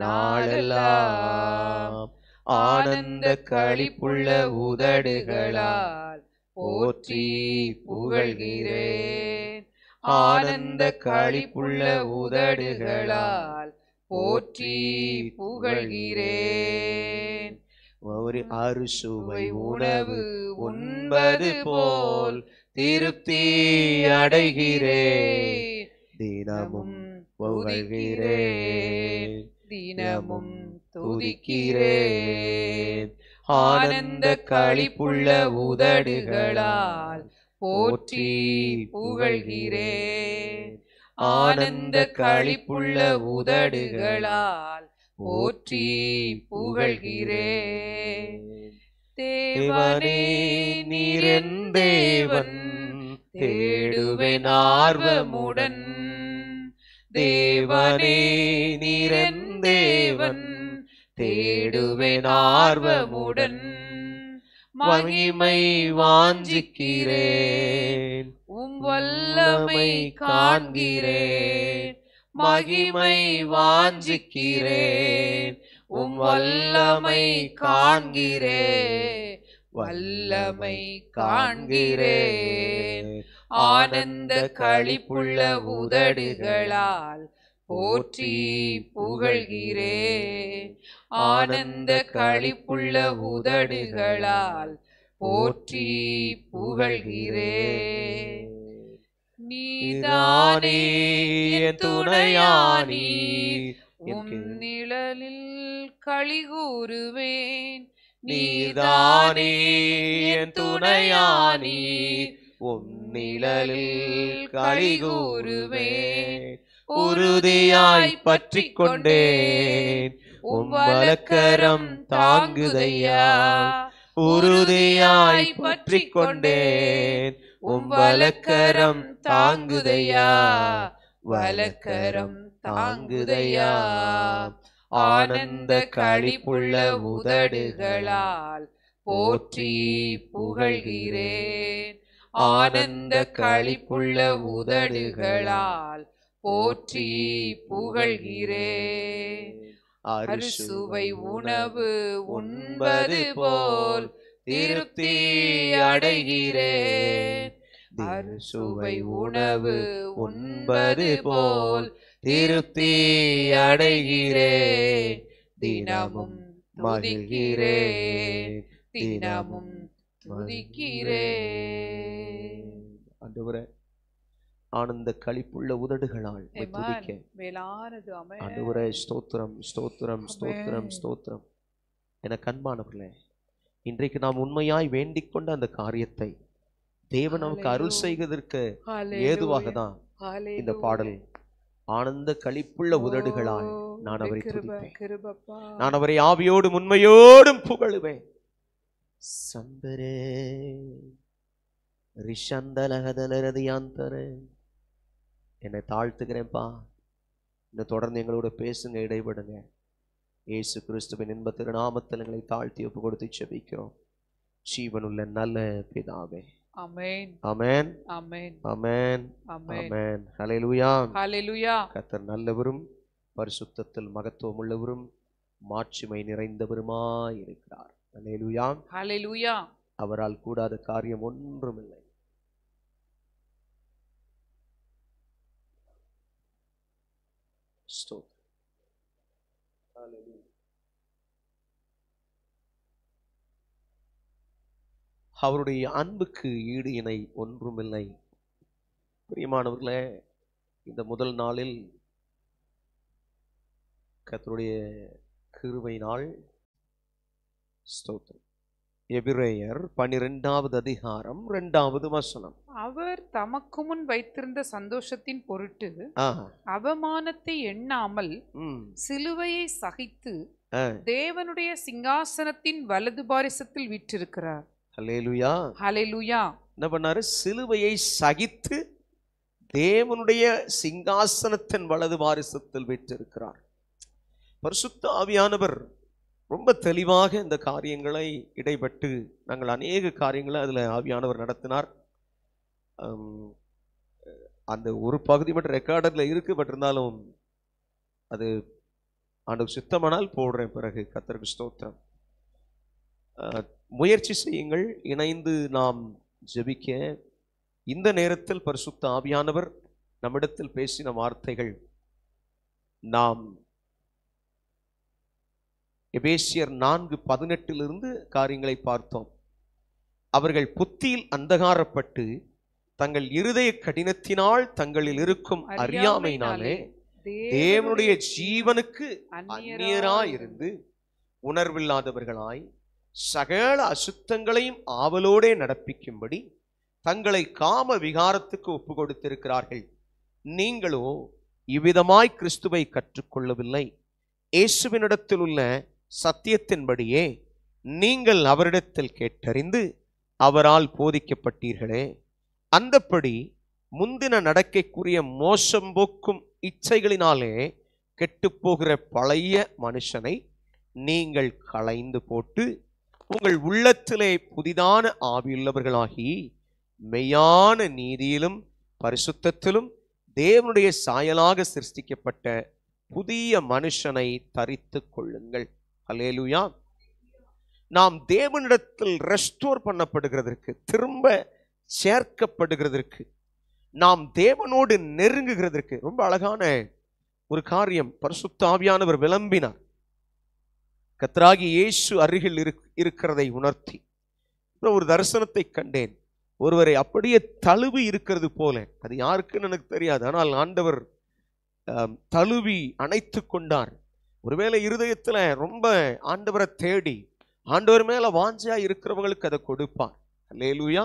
நாளெல்லாம். ஆனந்த களிப்புள்ள உதடுகளால் போற்றி புகழ்கிறேன், ஆனந்த களிப்புள்ள உதடுகளால் போற்றி புகழ்கிறேன். ஒரு அறுசுவை உணவு உண்பது போல் திருப்தி அடைகிறேன், தினமும் புகழ்கிறேன், தினமும் துதிக்கிறேன். ஆனந்த களிப்புள்ள உதடுகளால் போற்றி புகழ்கிறேன், ஆனந்த களிப்புள்ள உதடுகளால் போற்றி புகழ்கிறேன். தேவனே நீரென் தேவன், தேடுவேன் ஆர்வமுடன், தேவனே நீரென் தேவன், தேடுவேன் ஆர்வமுடன். மகிமை வாஞ்சிக்கிறேன், உம் வல்லமை காண்கிறேன், மகிமை வாஞ்சிக்கிறேன், உம் வல்லமை காண்கிறேன், வல்லமை காண்கிறேன். ஆனந்த களிப்புள்ள உதடுகளால் போற்றி புகழ்கிறேன், ஆனந்த களிப்புள்ள உதடுகளால் போற்றி புகழ்கிறேன். நீதானே என் துணையானி, என் நிழலில் களி கூறுவேன். நீதானே என் துணையானி, உம் நிழலில் களி கூறுவேன். உறுதியாய் பற்றி கொண்டேன், உம் வலக்கரம் தாங்குதையா. உறுதியாய் பற்றி கொண்டேன், உம் வலக்கரம் தாங்குதையா. வலக்கரம் தாங்குதையா. ஆனந்த களிப்புள்ள உதடுகளால் போற்றி புகழ்கிறேன். ஆனந்த களிப்புள்ள உதடுகளால் போற்றி புகழ்கிறேன். அறுசுவை உணவு உண்பது போல் திருப்தி அடைகிறேன். அறுசுவை உணவு உண்பது போல் திருப்தி அடைகிறேன். தினமும் துதிக்கிறேன், தினமும் துதிக்கிறேன். ஆண்டவரே, ஆனந்த களிப்புள்ள உதடுகளால் துதிக்க மேலானது. ஆமென். ஆண்டவரே, ஸ்தோத்திரம் ஸ்தோத்திரம் ஸ்தோத்திரம் ஸ்தோத்திரம். என கண்பானவர்களே, இன்றைக்கு நாம் உண்மையாய் வேண்டிக் கொண்ட அந்த காரியத்தை தேவன் நமக்கு அருள் செய்வதற்கு ஏதுவாக தான் இந்த பாடல். ஆனந்த களிப்புள்ள உதடுகளால் நான் அவரை துதிப்பேன், நான் அவரை ஆவியோடும் உண்மையோடும் புகழுவேன். சந்தரே ரிஷந்தலகதலரதியாந்தரே, என்னை தாழ்த்துக்கிறேன்ப்பா. இன்னும் தொடர்ந்து எங்களோட பேசுங்க, இடைபடுங்க. இயேசு கிறிஸ்துவின் இன்ப திருநாமத்தில் எங்களை தாழ்த்தி ஒப்பு கொடுத்து செபிக்கிறோம் ஜீவனுள்ள நல்ல பிதாவே. ஆமென். ஆமென். ஆமென். ஆமென். ஆமென். ஆமென். ஹல்லேலூயா. ஹல்லேலூயா. கர்த்தர் நல்லவரும் பரிசுத்தத்தில் மகத்துவம் உள்ளவரும் மாட்சிமை நிறைந்தவருமாய் இருக்கிறார். ஹல்லேலூயா. ஹல்லேலூயா. அவரால் கூடாத காரியம் ஒன்றுமில்லை. ஸ்தோத்திரம். ஹல்லேலூயா. அவருடைய அன்புக்கு ஈடு இணை ஒன்றுமில்லை. பிரியமானவர்களே, இந்த முதல் நாளில் கர்த்தருடைய கிருபை நாள். ஸ்தோத்திரம். எபிரேயர் 12வது அதிகாரம் 2வது வசனம். அவர் தமக்கு முன் வைத்திருந்த சந்தோஷத்தின் பொருட்டு ஆ, அவமானத்தை எண்ணாமல் ம், சிலுவையை சகித்து ஆ. தேவனுடைய சிங்காசனத்தின் வலது பாரிசத்தில் வீற்றிருக்கிறார். ஹல்லேலூயா. ஹல்லேலூயா. என்ன பண்ணாரு? சிலுவையை சகித்து தேவனுடைய சிங்காசனத்தின் வலது பாரிசத்தில் வீற்றிருக்கிறார். பரிசுத்த ஆவியானவர் ரொம்ப தெளிவாக இந்த காரியங்களை இடைப்பட்டு நாங்கள் அநேக காரியங்களை அதில் ஆவியானவர் நடத்தினார். அந்த ஒரு பகுதி மட்டும் ரெக்கார்டரில் இருக்கு, பட் இருந்தாலும் அது ஆண்டவர் சித்தமானால் போடுறேன். பிறகு கர்த்தருக்கு ஸ்தோத்திரம். முயற்சி செய்யுங்கள், இணைந்து நாம் ஜெபிக்க. இந்த நேரத்தில் பரிசுத்த ஆவியானவர் நம்மிடத்தில் பேசின வார்த்தைகள் நாம் எபேசியர் 4:18 காரியங்களை பார்த்தோம். அவர்கள் புத்தியில் அந்தகாரப்பட்டு தங்கள் இருதய கடினத்தினால் தங்களில் இருக்கும் அறியாமையினாலே தேவனுடைய ஜீவனுக்கு அந்நியராயிருந்து உணர்வில்லாதவர்களாய் சகல அசுத்தங்களையும் ஆவலோடே நடப்பிக்கும்படி தங்களை காம விகாரத்துக்கு ஒப்பு கொடுத்திருக்கிறார்கள். நீங்களோ இவ்விதமாய் கிறிஸ்துவை கற்றுக்கொள்ளவில்லை. இயேசுவினிடத்தில் உள்ள சத்தியத்தின்படியே நீங்கள் அவரிடத்தில் கேட்டறிந்து அவரால் போதிக்கப்பட்டீர்களே. அந்தப்படி முந்தின நடக்கைக்குரிய மோசம் போக்கும் இச்சைகளினாலே கெட்டுப்போகிற பழைய மனுஷனை நீங்கள் களைந்து போட்டு உங்கள் உள்ளத்திலே புதிதான ஆவியுள்ளவர்களாகி மெய்யான நீதியிலும் பரிசுத்தத்திலும் தேவனுடைய சாயலாக சிருஷ்டிக்கப்பட்ட புதிய மனுஷனை தரித்து கொள்ளுங்கள். ஹல்லேலூயா. நாம் தேவனிடத்தில் ரெஸ்டோர் பண்ணப்படுகிறதற்கு, திரும்ப சேர்க்கப்படுகிறதற்கு, நாம் தேவனோடு நெருங்குகிறதற்கு ரொம்ப அழகான ஒரு காரியம் பரிசுத்த ஆவியானவர் விளம்பினார். கர்த்தராகிய இயேசு அருகில் இருக்கிறதை உணர்த்தி ஒரு தரிசனத்தை கண்டேன். ஒருவரை அப்படியே தழுவி இருக்கிறது போல. அது யாருக்குன்னு எனக்கு தெரியாது, ஆனால் ஆண்டவர் தழுவி அணைத்து கொண்டார். ஒருவேளை இருதயத்துல ரொம்ப ஆண்டவரை தேடி ஆண்டவர் மேல வாஞ்சையா இருக்கிறவங்களுக்கு அதை கொடுப்பார். அல்லேலூயா.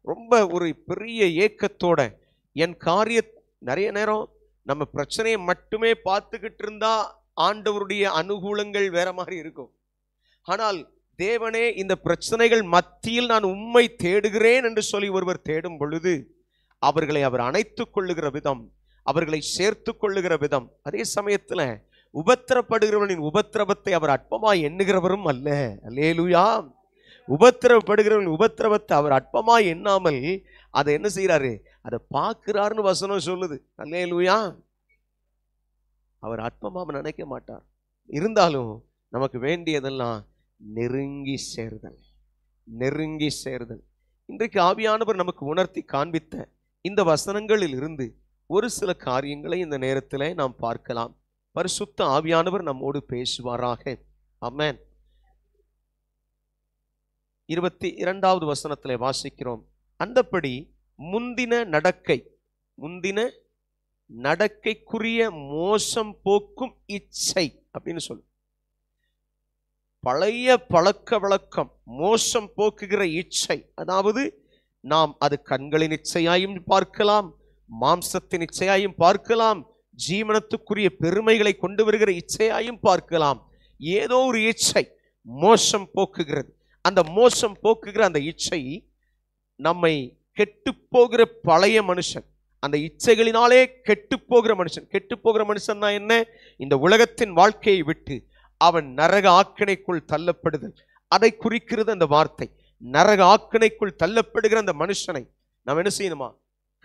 ரொம்ப ஒரு பெரிய ஏக்கத்தோட என் காரிய நிறைய நேரம் நம்ம பிரச்சனையை மட்டுமே பார்த்துக்கிட்டு இருந்தா ஆண்டவருடைய அனுகூலங்கள் வேற மாதிரி இருக்கும். ஆனால் தேவனே, இந்த பிரச்சனைகள் மத்தியில் நான் உம்மை தேடுகிறேன் என்று சொல்லி ஒருவர் தேடும் பொழுது அவர்களை அவர் அணைத்துக் கொள்ளுகிற விதம், அவர்களை சேர்த்து கொள்ளுகிற விதம், அதே சமயத்துல உபத்திரப்படுகிறவனின் உபத்திரவத்தை அவர் அற்பமாய் எண்ணுகிறவரும் அல்ல. அல்லேலூயா. உபத்திரவப்படுகிறவன் உபத்திரவத்தை அவர் அற்பமாய் எண்ணாமல் அதை என்ன செய்யறாரு, அதை பார்க்கிறாருன்னு வசனம் சொல்லுது. அல்லேலூயா. அவர் அற்பமா நினைக்க மாட்டார். இருந்தாலும் நமக்கு வேண்டியதெல்லாம் நெருங்கி சேர்தல், நெருங்கி சேர்தல். இன்றைக்கு ஆவியானவர் நமக்கு உணர்த்தி காண்பித்த இந்த வசனங்களில் இருந்து ஒரு சில காரியங்களை இந்த நேரத்தில் நாம் பார்க்கலாம். பரிசுத்த ஆவியானவர் நம்மோடு பேசுவாராக. ஆமென். 22வது வசனத்திலே வாசிக்கிறோம். அந்தப்படி முந்தின நடக்கைக்குரிய மோசம் போக்கும் இச்சை அப்படின்னு சொல்லு. பழைய பழக்க வழக்கம், மோசம் போக்குகிற இச்சை. அதாவது நாம் அது கண்களின் இச்சையாயும் பார்க்கலாம், மாம்சத்தின் இச்சையாயும் பார்க்கலாம், ஜீவனத்துக்குரிய பெருமைகளை கொண்டு வருகிற இச்சையாயும் பார்க்கலாம். ஏதோ ஒரு இச்சை மோசம் போக்குகிறது. அந்த மோசம் போக்குகிற அந்த இச்சை நம்மை கெட்டு போகிற பழைய மனுஷன், அந்த இச்சைகளினாலே கெட்டு போகிற மனுஷன். கெட்டு போகிற மனுஷன்னா என்ன? இந்த உலகத்தின் வாழ்க்கையை விட்டு அவன் நரக ஆக்கினைக்குள் தள்ளப்படுதல். அதை குறிக்கிறது அந்த வார்த்தை. நரக ஆக்கினைக்குள் தள்ளப்படுகிற அந்த மனுஷனை நாம் என்ன செய்யணுமா?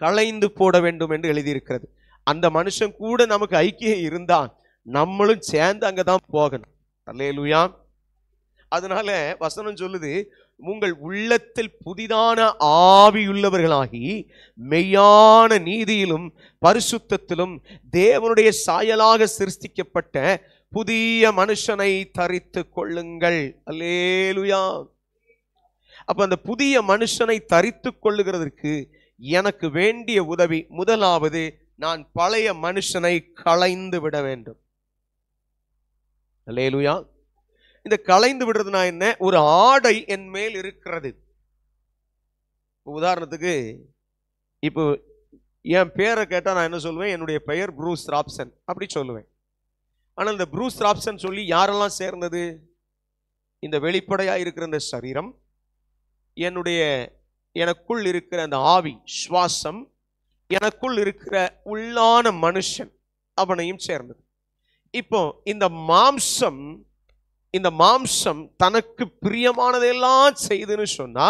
களைந்து போட வேண்டும் என்று எழுதியிருக்கிறது. அந்த மனுஷன் கூட நமக்கு ஐக்கியம் இருந்தா நம்மளும் சேர்ந்து அங்கதான் போகணும். அல்லேலூயா. அதனால வசனம் சொல்லுது, உங்கள் உள்ளத்தில் புதிதான ஆவியுள்ளவர்களாகி மெய்யான நீதியிலும் பரிசுத்தத்திலும் தேவனுடைய சாயலாக சிருஷ்டிக்கப்பட்ட புதிய மனுஷனை தரித்து கொள்ளுங்கள். அல்லேலூயா. அப்ப அந்த புதிய மனுஷனை தரித்து கொள்ளுகிறதற்கு எனக்கு வேண்டிய உதவி, முதலாவது நான் பழைய மனுஷனை களைந்து விட வேண்டும். அல்லேலூயா. இந்த களைந்து விடுறதுனா என்ன? ஒரு ஆடை என் மேல் இருக்கிறது. உதாரணத்துக்கு இப்போ என் பேரை கேட்டா நான் என்ன சொல்லுவேன்? என்னுடைய பெயர் ப்ரூஸ் ராப்சன் அப்படி சொல்லுவேன். ஆனால் இந்த ப்ரூஸ் ராப்சன் சொல்லி யாரெல்லாம் சேர்ந்தது? இந்த வெளிப்படையா இருக்கிற இந்த சரீரம், எனக்குள் இருக்கிற அந்த ஆவி சுவாசம், எனக்குள் இருக்கிற உள்ளான மனுஷன், அவனையும் சேர்ந்தது. இப்போ இந்த மாம்சம் தனக்கு பிரியமானதெல்லாம் செய்துன்னு சொன்னா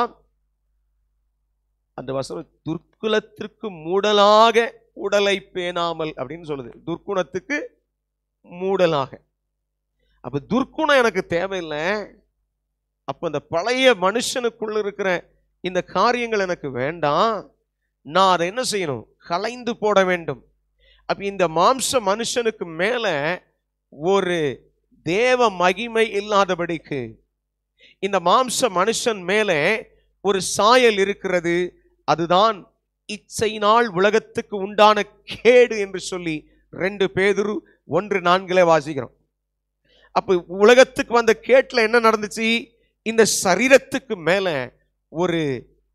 அந்த வசனம் துர்க்குலத்திற்கு மூடலாக உடலை பேணாமல் அப்படின்னு சொல்லுது. துர்க்குணத்துக்கு மூடலாக. அப்ப துர்க்குணம் எனக்கு தேவையில்லை. அப்ப அந்த பழைய மனுஷனுக்குள்ள இருக்கிற இந்த காரியங்கள் எனக்கு வேண்டாம். நான் அதை என்ன செய்யணும்? களைந்து போட வேண்டும். அப்ப இந்த மாம்ச மனுஷனுக்கு மேல ஒரு தேவ மகிமை இல்லாதபடிக்கு இந்த மாம்ச மனுஷன் மேலே ஒரு சாயல் இருக்கிறது. அதுதான் இச்சையினால் உலகத்துக்கு உண்டான கேடு என்று சொல்லி 2 பேதுரு 1:4 வாசிக்கிறோம். அப்ப உலகத்துக்கு வந்த கேட்டுல என்ன நடந்துச்சு? இந்த சரீரத்துக்கு மேல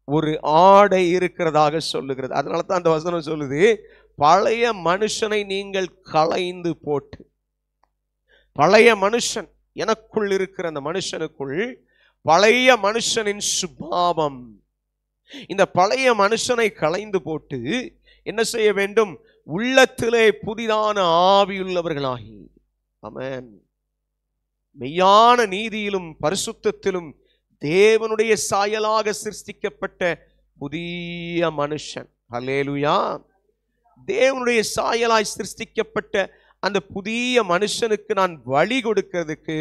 ஒரு ஆடை இருக்கிறதாக சொல்லுகிறது. அதனால தான் அந்த வசனம் சொல்லுது, பழைய மனுஷனை நீங்கள் களைந்து போட்டு. பழைய மனுஷன், எனக்குள் இருக்கிற அந்த மனுஷனுக்குள் பழைய மனுஷனின் சுபாவம், இந்த பழைய மனுஷனை களைந்து போட்டு என்ன செய்ய வேண்டும்? உள்ளத்திலே புதிதான ஆவியுள்ளவர்களாகி, ஆமென், மெய்யான நீதியிலும் பரிசுத்தத்திலும் தேவனுடைய சாயலாக சிருஷ்டிக்கப்பட்ட புதிய மனுஷன். அல்லேலூயா. தேவனுடைய சாயலாய் சிருஷ்டிக்கப்பட்ட அந்த புதிய மனுஷனுக்கு நான் வழி கொடுக்கிறதுக்கு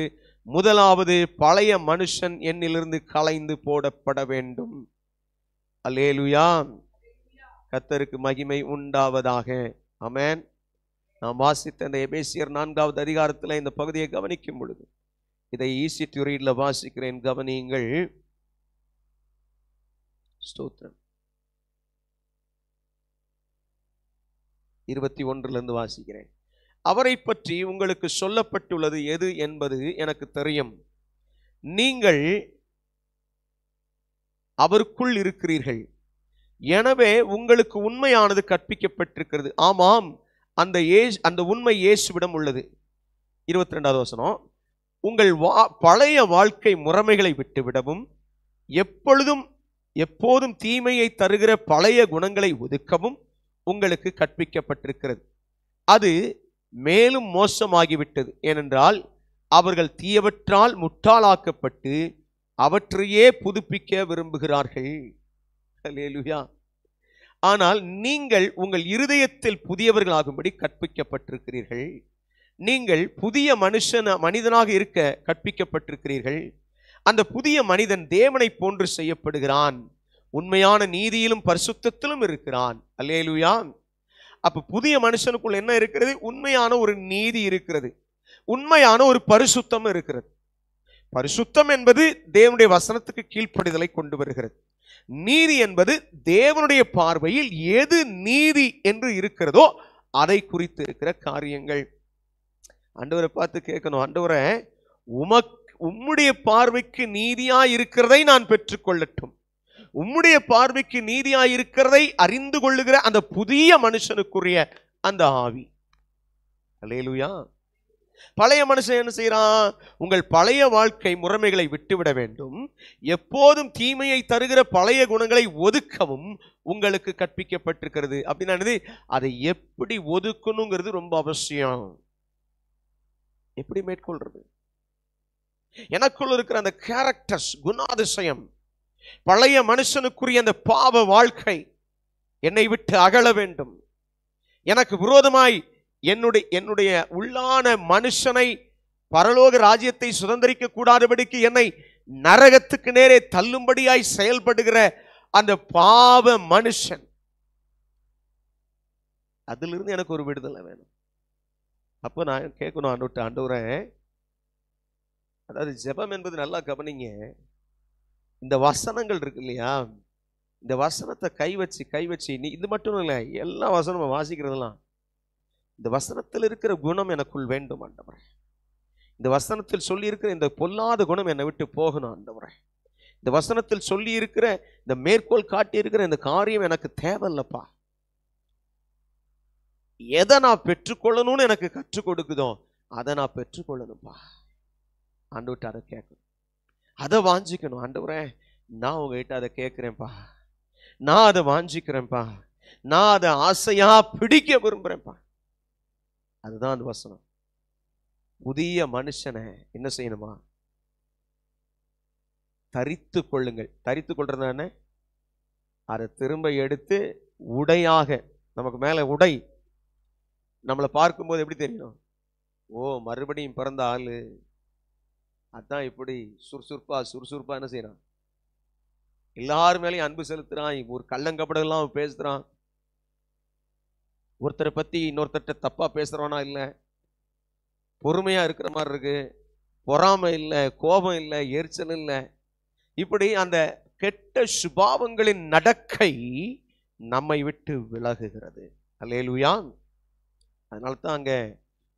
முதலாவது பழைய மனுஷன் என்னிலிருந்து களைந்து போடப்பட வேண்டும். அல்லேலூயா. கர்த்தருக்கு மகிமை உண்டாவதாக. ஆமென். நாம் வாசித்த இந்த எபேசியர் 4வது அதிகாரத்தில் இந்த பகுதியை கவனிக்கும் பொழுது, இதை ஈசி டு ரீட்ல வாசிக்கிறேன், கவனியுங்கள். ஸ்தோத்திரம். 21 வாசிக்கிறேன். அவரை பற்றி உங்களுக்கு சொல்லப்பட்டுள்ளது எது என்பது எனக்கு தெரியும். நீங்கள் அவருக்குள் இருக்கிறீர்கள், எனவே உங்களுக்கு உண்மையானது கற்பிக்கப்பட்டிருக்கிறது. ஆமாம், அந்த உண்மை இயேசுவிடம் உள்ளது. 22வது வசனம். உங்கள் பழைய வாழ்க்கை முறைமைகளை விட்டுவிடவும் எப்போதும் தீமையை தருகிற பழைய குணங்களை ஒதுக்கவும் உங்களுக்கு கற்பிக்கப்பட்டிருக்கிறது. அது மேலும் மோசமாகிவிட்டது. ஏனென்றால் அவர்கள் தீயவற்றால் முட்டாளாக்கப்பட்டு அவற்றையே புதுப்பிக்க விரும்புகிறார்கள். அல்லேலூயா. ஆனால் நீங்கள் உங்கள் இருதயத்தில் புதியவர்களாகும்படி கற்பிக்கப்பட்டிருக்கிறீர்கள். நீங்கள் புதிய மனிதனாக இருக்க கற்பிக்கப்பட்டிருக்கிறீர்கள். அந்த புதிய மனிதன் தேவனை போன்று செய்யப்படுகிறான், உண்மையான நீதியிலும் பரிசுத்தத்திலும் இருக்கிறான். அல்லேலூயா. அப்ப புதிய மனுஷனுக்குள்ள என்ன இருக்கிறது? உண்மையான ஒரு நீதி இருக்கிறது, உண்மையான ஒரு பரிசுத்தம் இருக்கிறது. பரிசுத்தம் என்பது தேவனுடைய வசனத்துக்கு கீழ்ப்படிதலை கொண்டு வருகிறது. நீதி என்பது தேவனுடைய பார்வையில் எது நீதி என்று இருக்கிறதோ அதை குறித்து இருக்கிற காரியங்கள். ஆண்டவரை பார்த்து கேட்கணும், ஆண்டவரே உம்முடைய பார்வைக்கு நீதியா இருக்கிறதை நான் பெற்றுக்கொள்ளட்டும். உம்முடைய பார்வைக்கு நீதியா இருக்கிறதை அறிந்து கொள்ளுகிற அந்த புதிய மனுஷனுக்குரிய அந்த ஆவி. அல்லேலூயா. பழைய மனுஷன் என்ன செய்யறான்? உங்கள் பழைய வாழ்க்கை முறைமைகளை விட்டுவிட வேண்டும், எப்போதும் தீமையை தருகிற பழைய குணங்களை ஒதுக்கவும் உங்களுக்கு கற்பிக்கப்பட்டிருக்கிறது. அப்படின்னா அதை எப்படி ஒதுக்கணுங்கிறது ரொம்ப அவசியம். எப்படி மேற்கொள்றது? எனக்குள்ள இருக்கிற அந்த கேரக்டர்ஸ், குணாதிசயம், பழைய மனுஷனுக்குரிய அந்த பாவ வாழ்க்கை என்னை விட்டு அகல வேண்டும். எனக்கு விரோதமாய் என்னுடைய உள்ளான மனுஷனை பரலோக ராஜ்யத்தை சுதந்திரிக்க கூடாதபடிக்கு என்னை நரகத்துக்கு நேரே தள்ளும்படியாய் செயல்படுகிற அந்த பாவ மனுஷன், அதிலிருந்து எனக்கு ஒரு விடுதலை வேணும். அப்போ நான் கேட்கணும், ஆண்டவரே, அதாவது ஜெபம் என்பது நல்லா கவனிங்க. இந்த வசனங்கள் இருக்கு இல்லையா, இந்த வசனத்தை கை வச்சு நீ இது மட்டும் இல்லை, எல்லா வசனமும் வாசிக்கிறதெல்லாம் இந்த வசனத்தில் இருக்கிற குணம் எனக்குள் வேண்டும் ஆண்டவரே. இந்த வசனத்தில் சொல்லி இருக்கிற இந்த பொல்லாத குணம் என்னை விட்டு போகணும் ஆண்டவரே. இந்த வசனத்தில் சொல்லி இருக்கிற இந்த மேற்கோள் காட்டி இருக்கிற இந்த காரியம் எனக்கு தேவையில்லப்பா. எதை நான் பெற்றுக்கொள்ளணும்னு எனக்கு கற்றுக் கொடுக்குதோ அதை நான் பெற்றுக்கொள்ளணும்ப்பா. ஆண்டவர்கிட்ட அதை கேட்கணும், அதை வாஞ்சிக்கணும். ஆண்டவரே, நான் உங்ககிட்ட அதை கேட்கிறேன்ப்பா, நான் அதை வாஞ்சிக்கிறேன்ப்பா, நான் அதை ஆசையா பிடிக்க விரும்புறேன்ப்பா. அதுதான் அந்த வசனம். புதிய மனுஷனை என்ன செய்யணுமா? தரித்து கொள்ளுங்கள். தரித்து கொள்றதானே அதை திரும்ப எடுத்து உடையாக, நமக்கு மேல உடை, நம்மளை பார்க்கும்போது எப்படி தெரியணும்? ஓ, மறுபடியும் பிறந்த ஆளு, அதான் இப்படி சுறுசுறுப்பா என்ன செய்யறான்? எல்லாரும் மேலேயும் அன்பு செலுத்துறான், ஒரு கள்ளங்கப்படெல்லாம் பேசுறான், ஒருத்தரை பத்தி இன்னொருத்தட்ட தப்பா பேசுறவனா இல்லை, பொறுமையா இருக்கிற மாதிரி இருக்கு, பொறாமை இல்லை, கோபம் இல்லை, எரிச்சல் இல்லை. இப்படி அந்த கெட்ட சுபாவங்களின் நடக்கை நம்மை விட்டு விலகுகிறது. அல்லேலூயா. அதனால தான் அங்க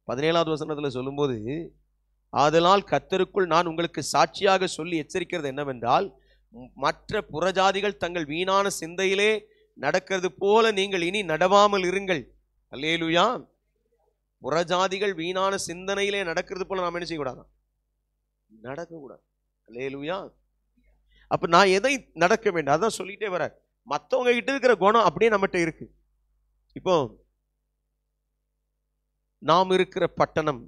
17வது வசனத்துல சொல்லும்போது, ஆதலால் கர்த்தருக்குள் நான் உங்களுக்கு சாட்சியாக சொல்லி எச்சரிக்கிறது என்னவென்றால், மற்ற புறஜாதிகள் தங்கள் வீணான சிந்தையிலே நடக்கிறது போல நீங்கள் இனி நடவாமல் இருங்கள். அல்லேலூயா. புறஜாதிகள் வீணான சிந்தனையிலே நடக்கிறது போல நாம் என்ன செய்யக்கூடாது? நடக்கக்கூடாது. அல்லேலூயா. அப்ப நான் எதை நடக்க வேண்டும்? அதான் சொல்லிட்டே வர, மற்றவங்க கிட்ட இருக்கிற குணம் அப்படியே நம்மகிட்ட இருக்கு. இப்போ நாம் இருக்கிற பட்டணம்,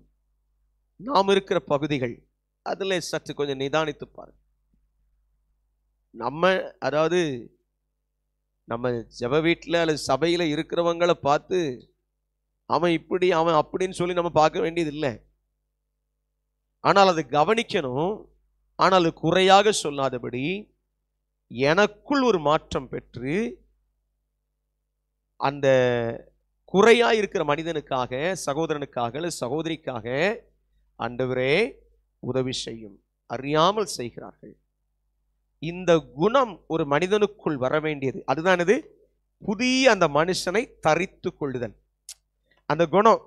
நாம் இருக்கிற பகுதிகள், அதுல சற்று கொஞ்சம் நிதானித்து பாருங்க. அதாவது நம்ம ஜெப வீட்டில் அல்லது சபையில இருக்கிறவங்களை பார்த்து அவன் இப்படி அவன் அப்படின்னு சொல்லி நம்ம பார்க்க வேண்டியது இல்லை. ஆனால் அதை கவனிக்கணும். ஆனால் அது குறையாக சொல்லாதபடி எனக்குள் ஒரு மாற்றம் பெற்று அந்த குறையா இருக்கிற மனிதனுக்காக, சகோதரனுக்காக அல்லது சகோதரிக்காக ஆண்டவரே உதவி செய்யும். அறியாமல் செய்கிறார்கள், இந்த குணம் ஒரு மனிதனுக்குள் வர வேண்டியது. அதுதான் இது புதிய அந்த மனுஷனை தரித்து கொள்ளுதல். அந்த குணம்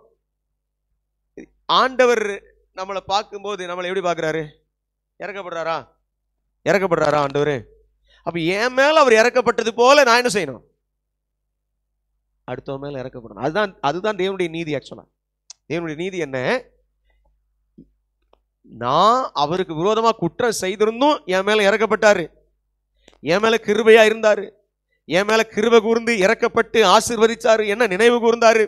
ஆண்டவர் நம்மளை பார்க்கும்போது நம்மளை எப்படி பார்க்கிறாரு? இறக்கப்படுறாரா? இறக்கப்படுறாரா ஆண்டவர்? அப்ப என் மேல அவர் இறக்கப்பட்டது போல நான் என்ன செய்யணும்? அடுத்த மேல இறக்கப்படணும். அதுதான் தேவனுடைய நீதி. ஆக்சுவலா தேவனுடைய நீதி என்ன? நான் அவருக்கு விரோதமா குற்றம் செய்திருந்தும் என் மேல இறக்கப்பட்டாரு, என் மேல கிருபையா இருந்தாரு, என் மேல கிருபை கூர்ந்து இறக்கப்பட்டு ஆசீர்வதிச்சாரு, என்ன நினைவு கூர்ந்தாரு.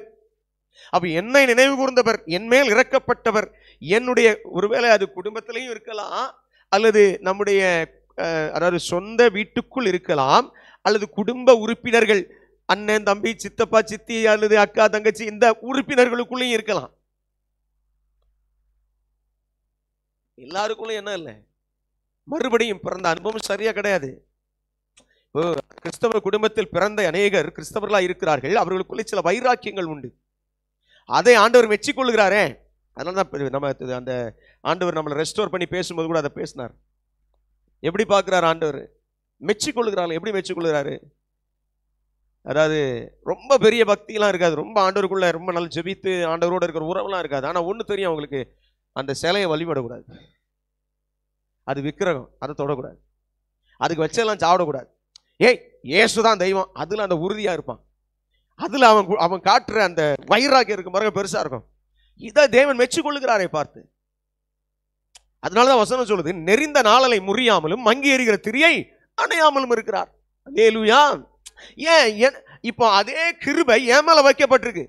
அப்ப என்னை நினைவு கூர்ந்தவர், என் மேல் இறக்கப்பட்டவர், என்னுடைய ஒருவேளை அது குடும்பத்திலையும் இருக்கலாம், அல்லது நம்முடைய அதாவது சொந்த வீட்டுக்குள் இருக்கலாம், அல்லது குடும்ப உறுப்பினர்கள், அண்ணன் தம்பி சித்தப்பா சித்தி அல்லது அக்கா தங்கச்சி, இந்த உறுப்பினர்களுக்குள்ளேயும் இருக்கலாம். எல்லாருக்குள்ள என்ன இல்லை, மறுபடியும் பிறந்த அனுபவம் சரியா கிடையாது. கிறிஸ்தவ குடும்பத்தில் பிறந்த அநேகர் கிறிஸ்தவர்களா இருக்கிறார்கள். அவர்களுக்குள்ளே சில வைராக்கியங்கள் உண்டு. அதை ஆண்டவர் மெச்சிக்கொள்கிறாரே. அதனாலதான் நம்ம அந்த ஆண்டவர் நம்மளை ரெஸ்டோர் பண்ணி பேசும்போது கூட அதை பேசினார். எப்படி பார்க்கிறார் ஆண்டவர்? மெச்சிக்கொள்கிறார். எப்படி மெச்சிக்கொள்கிறாரு? அதாவது ரொம்ப பெரிய பக்தியெல்லாம் இருக்காது, ரொம்ப ஆண்டவருக்குள்ள ரொம்ப நல்லா ஜெபித்து ஆண்டவரோட இருக்கிற உறவுலாம் இருக்காது. ஆனா ஒண்ணு தெரியும் அவங்களுக்கு, அந்த சிலையை வழிபடக்கூடாது, அது விக்கிரகம், அதை தொடக்கூடாது, அதுக்கு வச்செல்லாம் சாப்பிடக்கூடாது. ஏய் இயேசுதான் தெய்வம், அதுல அந்த உறுதியா இருப்பான். அதுல அவன் காட்டுற அந்த வைராக்கியம் இருக்கும் பாருங்க, பெருசா இருக்கும். இதை தேவன் மெச்சிக்கொள்ளுகிறாரை பார்த்து. அதனாலதான் வசனம் சொல்லுது, நெறிந்த நாளலை முறியாமலும் மங்கி எறிகிற திரியை அணையாமலும் இருக்கிறார். அல்லேலூயா. ஏன் இப்போ அதே கிருபை என் மேல வைக்கப்பட்டிருக்கு.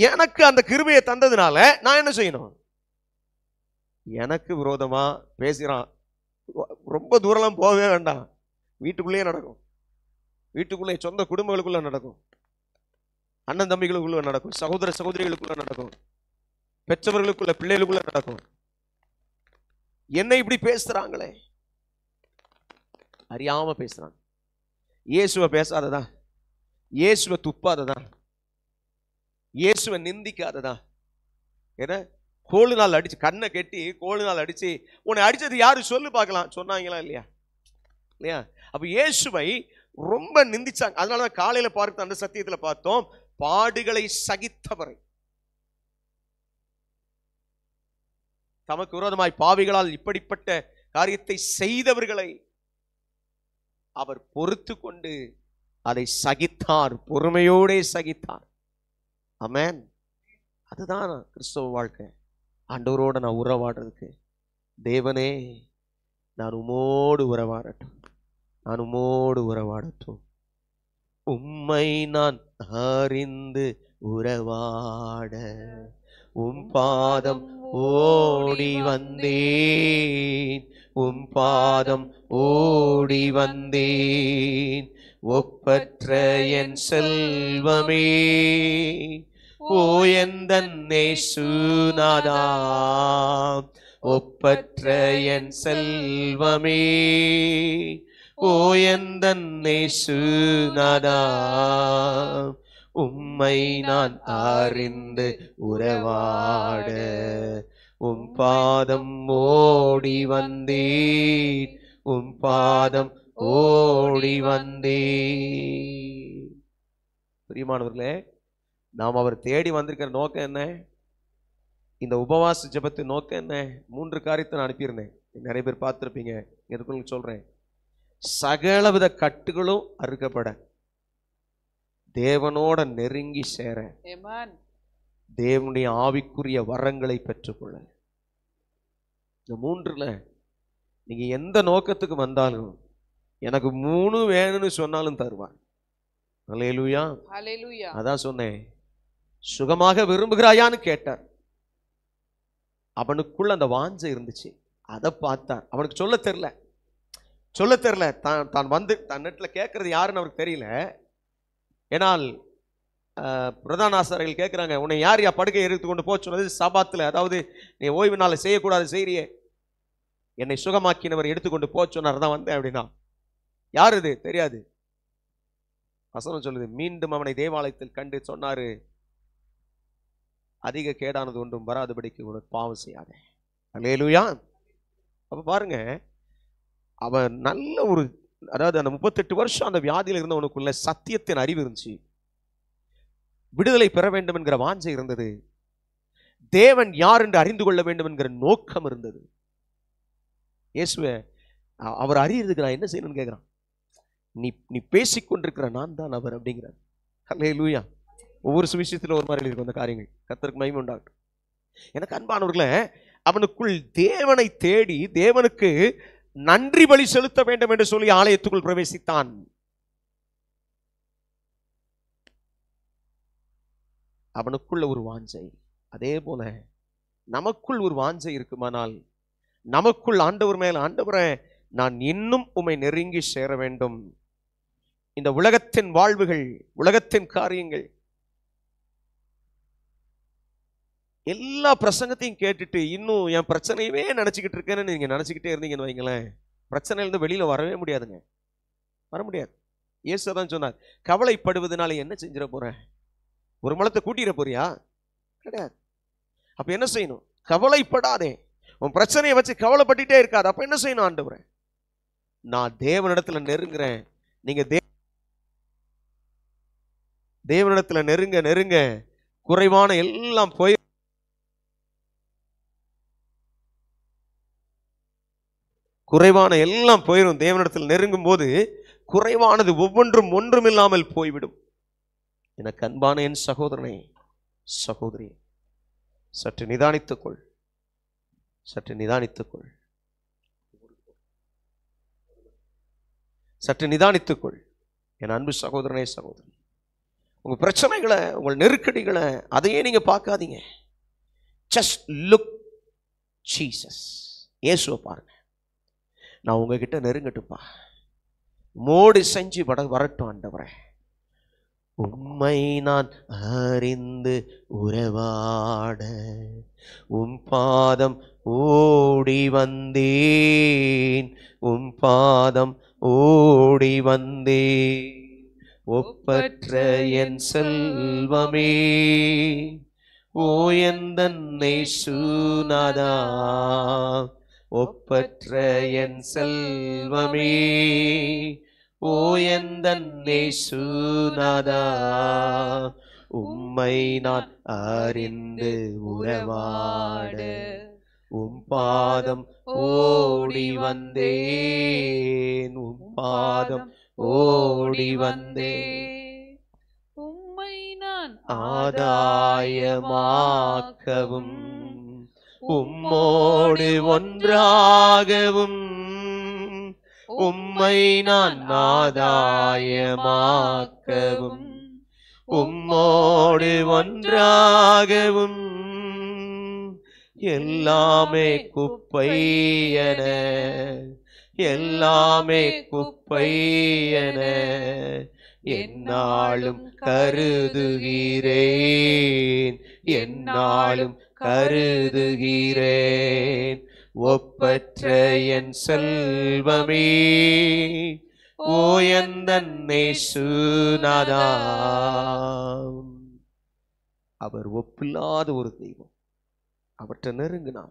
எனக்கு அந்த கிருபையை தந்ததுனால நான் என்ன செய்யணும்? எனக்கு விரோதமா பேசுறான், ரொம்ப தூரம்லாம் போகவே வேண்டாம், வீட்டுக்குள்ளேயே நடக்கும். வீட்டுக்குள்ளே சொந்த குடும்பங்களுக்குள்ள நடக்கும், அண்ணன் தம்பிகளுக்குள்ள நடக்கும், சகோதர சகோதரிகளுக்குள்ள நடக்கும், பெற்றவர்களுக்குள்ள பிள்ளைகளுக்குள்ள நடக்கும். என்ன இப்படி பேசுறாங்களே, அறியாம பேசுறாங்க. இயேசுவை பேசாததா, இயேசுவை துப்பாததா, இயேசுவை நிந்திக்காததா. ஏன்னா கோழு நாள் அடிச்சு, கண்ணை கெட்டி கோழு நாள் அடிச்சு, உன்னை அடிச்சது யாரு சொல்லு பார்க்கலாம், சொன்னாங்களா இல்லையா? இல்லையா? அப்ப இயேசுவை ரொம்ப நிந்திச்சாங்க. அதனாலதான் காலையில பார்த்த அந்த சத்தியத்துல பார்த்தோம், பாடுகளை சகித்தவரை, தமக்கு விரோதமாய் பாவிகளால் இப்படிப்பட்ட காரியத்தை செய்தவர்களை அவர் பொறுத்து கொண்டு அதை சகித்தார், பொறுமையோட சகித்தார். ஆமென். அதுதான் கிறிஸ்தவ வாழ்க்கை. ஆண்டவரோட நான் உறவாடுறதுக்கு, தேவனே நான் உம்மோடு உறவாடட்டும், நான் உம்மோடு உறவாடட்டும், உம்மை நான் அறிந்து உறவாட உம் பாதம் ஓடி வந்தேன், உம் பாதம் ஓடி வந்தேன், ஒப்பற்ற என் செல்வமே ஓ எந்தன் இயேசுநாதா, ஒப்பற்ற என் செல்வமே ஓ எந்தன் இயேசுநாதா, உம்மை நான் அறிந்து உறவாட உம் பாதம் ஓடி வந்தேன், உம் பாதம் ஓடி வந்தேன். பிரியமானவர்களே, நாம் அவர் தேடி வந்திருக்கிற நோக்கம் என்ன? இந்த உபவாச ஜெபத்தின் நோக்கம் என்ன? 3 காரியத்தை நான் அனுப்பியிருந்தேன், நிறைய பேர் பார்த்துருப்பீங்க. எதுக்குள்ள சொல்றேன், சகலவித கட்டுகளும் அறுக்கப்பட, தேவனோட நெருங்கி சேர, தேவனுடைய ஆவிக்குரிய வரங்களை பெற்றுக்கொள்ள. இந்த 3ல நீங்க எந்த நோக்கத்துக்கு வந்தாலும் எனக்கு 3 வேணும்னு சொன்னாலும் தருவார். அல்லேலூயா. அதான் சொன்னேன், சுகமாக விரும்புகிறாயான்னு கேட்டார். அவனுக்குள்ள அந்த வாஞ்சை இருந்துச்சு, அதை பார்த்தார். அவனுக்கு சொல்ல தெரியல, தான் வந்து தன் நெட்டில் கேட்கறது யாருன்னு அவருக்கு தெரியல. ஏனால் பிரதான ஆசாரியர்கள் கேட்குறாங்க, உன்னை யார் படுக்கை எடுத்து கொண்டு போக சொன்னது? சபாத்தில், அதாவது நீ ஓய்வு நாளை செய்யக்கூடாது செய்றியே, என்னை சுகமாக்கினவர் எடுத்துக்கொண்டு போக சொன்னார், தான் வந்தேன் அப்படின்னா. யார் இது? தெரியாது. வசனம் சொல்லுது, மீண்டும் அவனை தேவாலயத்தில் கண்டு சொன்னாரு, அதிக கேடானது ஒன்றும் வராதபடிக்கு உனக்கு பாவம் செய்யாத. அல்லேலூயா. அப்ப பாருங்க, அவன் நல்ல ஒரு, அதாவது அந்த 38 வருஷம் அந்த வியாதியில் இருந்தவனுக்குள்ள சத்தியத்தின் அறிவு இருந்துச்சு, விடுதலை பெற வேண்டும் என்கிற வாஞ்சை இருந்தது, தேவன் யார் என்று அறிந்து கொள்ள வேண்டும் என்கிற நோக்கம் இருந்தது. இயேசுவே அவர் அறியறதுக்கு நான் என்ன செய்யணும்னு கேட்கிறான். நீ பேசிக்கொண்டிருக்கிற நான் தான் அவர் அப்படிங்கிறார். அல்லேலூயா. ஒவ்வொரு சுவிசேஷத்துல ஒரு மாதிரி இருக்கும் அந்த காரியங்கள். கர்த்தருக்கு மகிமை உண்டாகட்டும். எனக்கு அன்பானவர்களே, அவனுக்குள் தேவனை தேடி தேவனுக்கு நன்றி பலி செலுத்த வேண்டும் என்று சொல்லி ஆலயத்துக்குள் பிரவேசித்தான். அவனுக்குள்ள ஒரு வாஞ்சை. அதே போல நமக்குள் ஒரு வாஞ்சை இருக்குமானால், நமக்குள் ஆண்டவர் மேல், ஆண்டவரே நான் இன்னும் உம்மை நெருங்கி சேர வேண்டும், இந்த உலகத்தின் வாழ்வுகள், உலகத்தின் காரியங்கள், எல்லா பிரசங்கத்தையும் கேட்டுட்டு இன்னும் என் பிரச்சனையவே நினைச்சுக்கிட்டு இருக்கேன்னு நீங்க நினைச்சுக்கிட்டே இருந்தீங்கன்னு வைங்களேன், பிரச்சனையிலிருந்து வெளியில வரவே முடியாதுங்க. வர முடியாது. இயேசு தான் சொன்னார், கவலைப்படுவதனால என்ன செஞ்சிட போற? ஒரு முளத்தை கூட்டிட போறியா? கிடையாது. அப்ப என்ன செய்யணும்? கவலைப்படாதே. உன் பிரச்சனையை வச்சு கவலைப்பட்டுட்டே இருக்காது. அப்ப என்ன செய்யணும்? ஆண்டவரே நான் தேவனிடத்துல நெருங்குறேன். நீங்க தேவனிடத்துல நெருங்க நெருங்க குறைவான எல்லாம் போய், குறைவான எல்லாம் போயிடும். தேவனிடத்தில் நெருங்கும் போது குறைவானது ஒவ்வொன்றும் ஒன்றுமில்லாமல் போய்விடும். எனக்கு அன்பான என் சகோதரனே, சகோதரி, சற்று நிதானித்துக்கொள், சற்று நிதானித்துக்கொள், சற்று நிதானித்துக்கொள் என் அன்பு சகோதரனே, சகோதரி. உங்க பிரச்சனைகளை, உங்கள் நெருக்கடிகளை அதையே நீங்க பார்க்காதீங்க. Just look Jesus. இயேசுவை பாருங்க. நான் உங்ககிட்ட நெருங்கட்டுப்பா, மோடி செஞ்சு வரட்டும். ஆண்டவரே உம்மை நான் அறிந்து உறவாட உம் பாதம் ஓடி வந்தேன், உம் பாதம் ஓடி வந்தேன். ஒப்பற்ற என் செல்வமே ஓ எந்தன்னை சுனாதா, ஒப்பற்ற என் செல்வமே ஓ எந்தன்னை சுனாதா, உம்மை நான் அறிந்து உறவாட உம் பாதம் ஓடி வந்தேன், உம் பாதம் ஓடி வந்தேன். உம்மை நான் ஆதாயமாக்கவும் உம்மோடு ஒன்றாகவும், உம்மை நான் ஆதாயமாக்கவும் உம்மோடு ஒன்றாகவும், எல்லாமே குப்பை என, எல்லாமே குப்பை என என்னாலும் கருதுகிறேன், என்னாலும் கருதுகிறேன். ஒப்பற்ற என் செல்வமே ஓ எந்தன்னை சுனாதா. அவர் ஒப்பில்லாத ஒரு தெய்வம். அவற்றை நெருங்கினா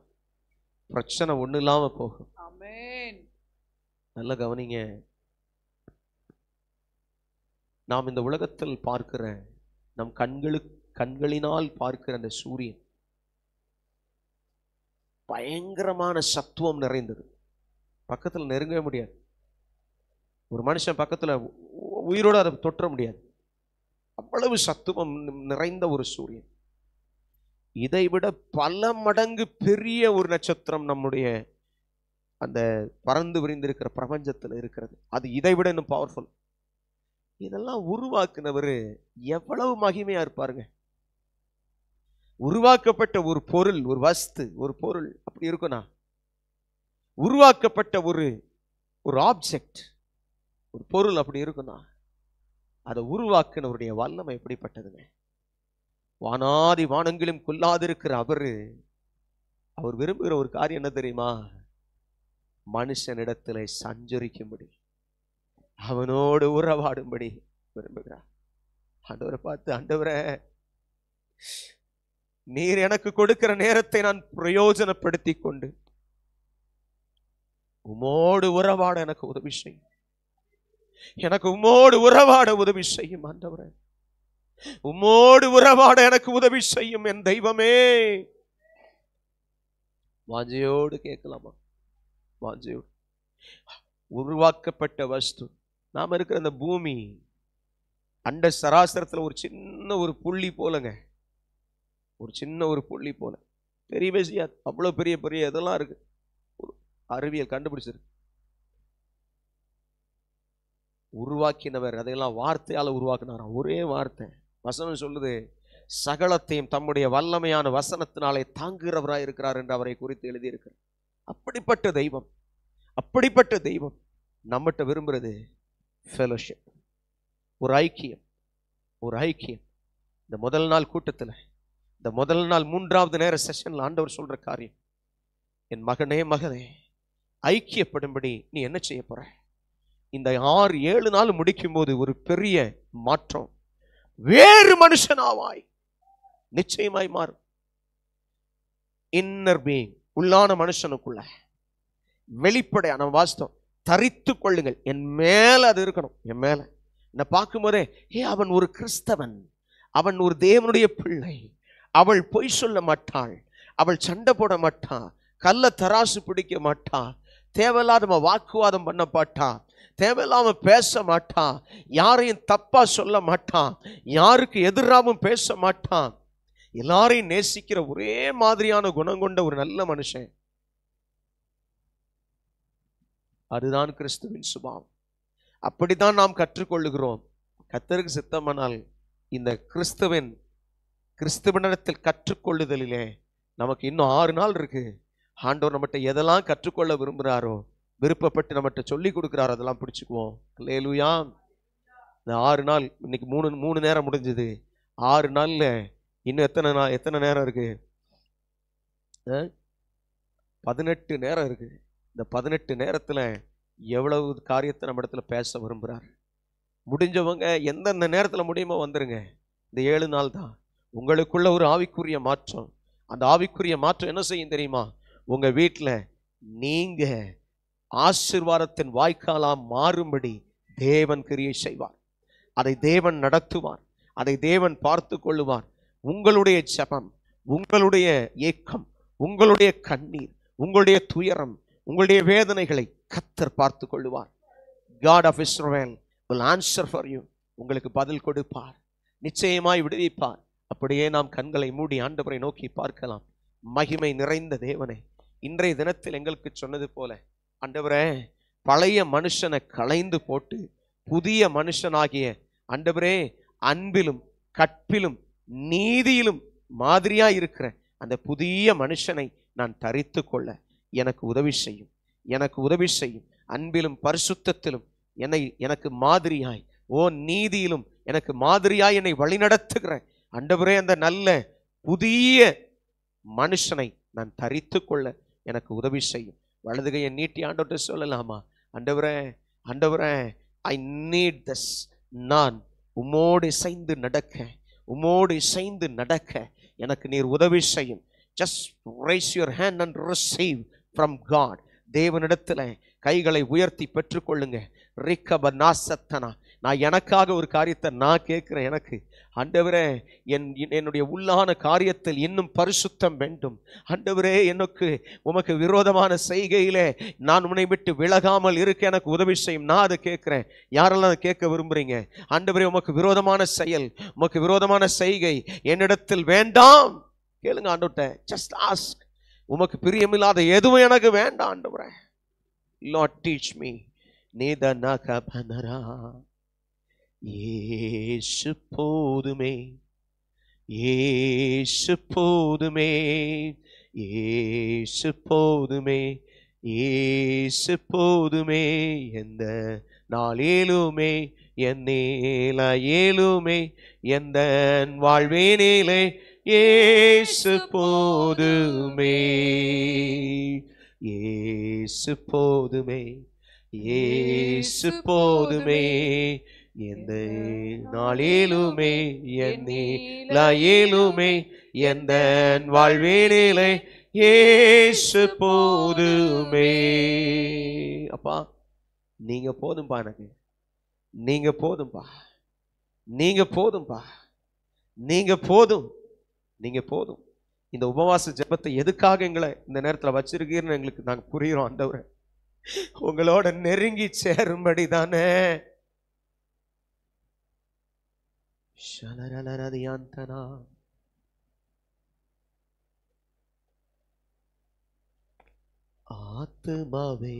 பிரச்சனை ஒண்ணு இல்லாம போகும். ஆமென். நல்ல கவனிங்க. நாம் இந்த உலகத்தில் பார்க்கிற, நம் கண்களினால் பார்க்கிற அந்த சூரியன் பயங்கரமான சத்துவம் நிறைந்தது. பக்கத்தில் நெருங்கவே முடியாது. ஒரு மனுஷன் பக்கத்துல உயிரோடு அதை தொற்ற முடியாது. அவ்வளவு சத்துவம் நிறைந்த ஒரு சூரியன். இதைவிட பல மடங்கு பெரிய ஒரு நட்சத்திரம் நம்முடைய அந்த பறந்து விரிந்திருக்கிற பிரபஞ்சத்தில் இருக்கிறது. அது இதைவிட இன்னும் பவர்ஃபுல். இதெல்லாம் உருவாக்குனவர் எவ்வளவு மகிமையா இருப்பாருங்க. உருவாக்கப்பட்ட ஒரு பொருள், ஒரு வஸ்து, ஒரு பொருள் அப்படி இருக்கும்னா, உருவாக்கப்பட்ட ஒரு ஆப்ஜெக்ட், ஒரு பொருள் அப்படி இருக்கும்னா, அதை உருவாக்குனவருடைய வல்லமை எப்படிப்பட்டதுங்க. வானாதி வானங்களும் கொல்லாதிருக்கிற அவர் விரும்புகிற ஒரு காரியம் என்ன தெரியுமா? மனுஷனிடத்திலே சஞ்சரிக்கும்படி, அவனோடு உறவாடும்படி விரும்புகிறார். ஆண்டவரை பார்த்து, ஆண்டவரே நீர் எனக்கு கொடுக்கிற நேரத்தை நான் பிரயோஜனப்படுத்தி கொண்டு உம்மோடு உறவாட எனக்கு உதவி செய்யும். எனக்கு உம்மோடு உறவாட உதவி செய்யும் ஆண்டவரே. உம்மோடு உறவாட எனக்கு உதவி செய்யும் என் தெய்வமே. வாஞ்சையோடு கேட்கலாமா? வாஞ்சையோடு. உருவாக்கப்பட்ட வஸ்து நாம இருக்கிற அந்த பூமி அண்ட சராசரத்துல ஒரு சின்ன ஒரு புள்ளி போலங்க, ஒரு சின்ன ஒரு புள்ளி போல. பெரிய பேசியா அவ்வளவு பெரிய பெரிய இதெல்லாம் இருக்கு, அறிவியல் கண்டுபிடிச்சிருக்கு. உருவாக்கினவர் அதையெல்லாம் வார்த்தையால உருவாக்கினாராம். ஒரே வார்த்தை. வசனம் சொல்லுது, சகலத்தையும் தம்முடைய வல்லமையான வசனத்தினாலே தாங்குகிறவராய் இருக்கிறார் என்று அவரை குறித்து எழுதியிருக்கிறார். அப்படிப்பட்ட தெய்வம், அப்படிப்பட்ட தெய்வம் நம்மகிட்ட விரும்புறது ஃபெலோஷிப், ஒரு ஐக்கியம், ஒரு ஐக்கியம். இந்த முதல் நாள் கூட்டத்தில், இந்த முதல் நாள் 3வது நேர செஷன்ல ஆண்டவர் சொல்ற காரியம், என் மகனே மகனே ஐக்கியப்படும்படி நீ என்ன செய்ய போற? இந்த 6-7 நாள் முடிக்கும் போது ஒரு பெரிய மாற்றம், வேறு மனுஷனாவாய் நிச்சயமாய் மாறும். இன்னர் பீயிங், உள்ளான மனுஷனுக்குள்ள வெளிப்படையான வாஸ்தவம். தரித்து கொள்ளுங்கள். என் மேல அது இருக்கணும். என் மேல என்ன பார்க்கும் போதே, அவன் ஒரு கிறிஸ்தவன், அவன் ஒரு தேவனுடைய பிள்ளை, அவள் பொய் சொல்ல மாட்டாள், அவள் சண்டை போட மாட்டா, கள்ள தராசு பிடிக்க மாட்டா, தேவையில்லாத வாக்குவாதம் பண்ண மாட்டா, தேவையில்லாம பேச மாட்டா, யாரையும் தப்பா சொல்ல மாட்டான், யாருக்கு எதிராகவும் பேச மாட்டான், எல்லாரையும் நேசிக்கிற ஒரே மாதிரியான குணம் கொண்ட ஒரு நல்ல மனுஷன். அதுதான் கிறிஸ்துவின் சுபாவம். அப்படித்தான் நாம் கற்றுக்கொள்ளுகிறோம். கர்த்தருக்கு சித்தமானால் இந்த கிறிஸ்துவனிடத்தில் கற்றுக்கொள்ளுதலிலே நமக்கு இன்னும் 6 நாள் இருக்கு. ஆண்டவர் நம்மகிட்ட எதெல்லாம் கற்றுக்கொள்ள விரும்புகிறாரோ, விருப்பப்பட்டு நம்மகிட்ட சொல்லி கொடுக்குறாரோ, அதெல்லாம் பிடிச்சுக்குவோம். அல்லேலூயா. இந்த 6 நாள், இன்னைக்கு 3 நேரம் முடிஞ்சது. 6 நாள்ல இன்னும் எத்தனை நேரம் இருக்கு? 18 நேரம் இருக்கு. இந்த 18 நேரத்துல எவ்வளவு காரியத்தை நம்ம இடத்துல பேச விரும்புகிறார். முடிஞ்சவங்க எந்தெந்த நேரத்துல முடியுமோ வந்துருங்க. இந்த 7 நாள் தான் உங்களுக்குள்ள ஒரு ஆவிக்குரிய மாற்றம். அந்த ஆவிக்குரிய மாற்றம் என்ன செய்யும் தெரியுமா? உங்க வீட்டில் நீங்க ஆசீர்வாதத்தின் வாய்க்காலாம் மாறும்படி தேவன் கிரியை செய்வார். அதை தேவன் நடத்துவார். அதை தேவன் பார்த்து கொள்ளுவார். உங்களுடைய ஜெபம், உங்களுடைய ஏக்கம், உங்களுடைய கண்ணீர், உங்களுடைய துயரம், உங்களுடைய வேதனைகளை கர்த்தர் பார்த்து கொள்ளுவார். God of Israel will answer for you. உங்களுக்கு பதில் கொடுப்பார், நிச்சயமாய் விடுவிப்பார். அப்படியே நாம் கண்களை மூடி ஆண்டவரை நோக்கி பார்க்கலாம். மகிமை நிறைந்த தேவனே, இன்றைய தினத்தில் எங்களுக்கு சொன்னது போல ஆண்டவரே, பழைய மனுஷனை களைந்து போட்டு புதிய மனுஷனாகிய ஆண்டவரே, அன்பிலும் கற்பிலும் நீதியிலும் மாதிரியா இருக்கிற அந்த புதிய மனுஷனை நான் தரித்து கொள்ள எனக்கு உதவி செய்யும். எனக்கு உதவி செய்யும். அன்பிலும் பரிசுத்தத்திலும் எனக்கு மாதிரியாய், நீதியிலும் எனக்கு மாதிரியாய் என்னை வழிநடத்துகிற ஆண்டவரே, அந்த நல்ல புதிய மனுஷனை நான் தரித்து கொள்ள எனக்கு உதவி செய்யும். வலதுகையை நீட்டி ஆண்டவர்கிட்ட சொல்லலாமா? ஆண்டவரே, ஆண்டவரே, ஐ நீட் திஸ். நான் உம்மோடு இசைந்து நடக்க, உம்மோடு இசைந்து நடக்க எனக்கு நீர் உதவி செய்யும். Just raise your hand and receive from God. தேவனிடத்துல கைகளை உயர்த்தி பெற்றுக்கொள்ளுங்க. ரிக்கபநாசத்தனா, நான் எனக்காக ஒரு காரியத்தை நான் கேட்கிறேன். எனக்கு ஆண்டவரே, என்னுடைய உள்ளான காரியத்தில் இன்னும் பரிசுத்தம் வேண்டும். ஆண்டவரே, எனக்கு உமக்கு விரோதமான செய்கையிலே நான் உன்னை விட்டு விலகாமல் இருக்க எனக்கு உதவி செய்யும். நான் அதை கேட்கிறேன். யாரெல்லாம் அதை கேட்க விரும்புறீங்க? ஆண்டவரே, உமக்கு விரோதமான செயல், உமக்கு விரோதமான செய்கை என்னிடத்தில் வேண்டாம். கேளுங்க ஆண்டவர்ட்ட. Just ask. உமக்கு பிரியமில்லாத எதுவும் எனக்கு வேண்டாம் ஆண்டவரே. Lord, teach me. நேதனகபனரா, இயேசு போதுமே, இயேசு போதுமே, இயேசு போதுமே, இயேசு போதுமே, எந்த நாளிலுமே என்னேலுமே எந்த வாழ்வேனிலே இயேசு போதுமே, இயேசு போதுமே, இயேசு போதுமே, எந்த நாளிலுமே என்னேலுமே எந்த வாழ்வேனிலே இயேசு போதுமே. அப்பா நீங்க போதும்பா, எனக்கு நீங்க போதும்பா, நீங்க போதும்பா, நீங்க போதும், நீங்க போதும். இந்த உபவாச ஜெபத்தை எதுக்காக எங்களை இந்த நேரத்தில் வச்சிருக்கீர்னு எங்களுக்கு நாங்க புரிகிறோம் ஆண்டவரே. உங்களோட நெருங்கி சேரும்படி தானே. ஆத்துமாவே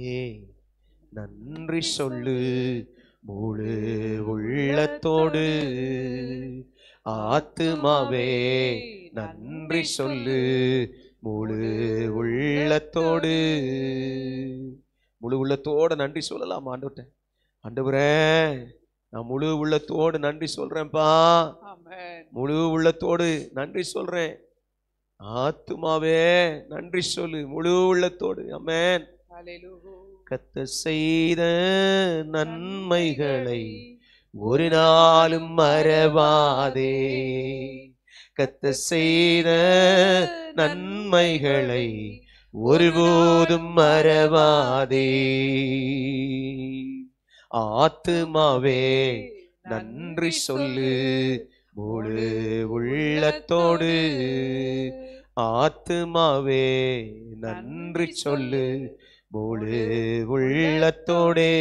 நன்றி சொல்லு முழு உள்ளத்தோடு. ஆத்துமாவே நன்றி சொல்லு முழு உள்ளத்தோடு. முழு உள்ளத்தோடு நன்றி சொல்லலாம் ஆண்டவரே. ஆண்டவரே நான் முழு உள்ளத்தோடு நன்றி சொல்றேன்ப்பா, முழு உள்ளத்தோடு நன்றி சொல்றேன். ஆத்துமாவே நன்றி சொல்லு முழு உள்ளத்தோடு. ஆமென். கர்த்தர் செய்த நன்மைகளை ஒரு நாளும் மறவாதே. கர்த்தர் செய்த நன்மைகளை ஒருபோதும் மறவாதே. ஆத்துமாவே நன்றி சொல்லு முழு உள்ளத்தோடு. ஆத்துமாவே நன்றி சொல்லு முழு உள்ளத்தோடே.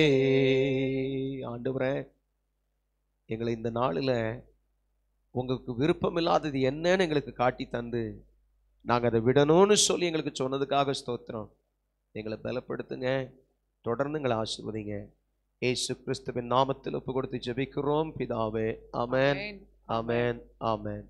ஆண்டவரே எங்களை இந்த நாளில் உங்களுக்கு விருப்பம் இல்லாதது என்னன்னு எங்களுக்கு காட்டி தந்து நாங்கள் அதை விடணும்னு சொல்லி எங்களுக்கு சொன்னதுக்காக ஸ்தோத்திரம். எங்களை பலப்படுத்துங்க, தொடர்ந்து எங்களை ஆசீர்வதிங்க. இயேசு கிறிஸ்துவின் நாமத்தில் ஒப்பு கொடுத்து ஜெபிக்கிறோம் பிதாவே. ஆமென், ஆமென், ஆமென்.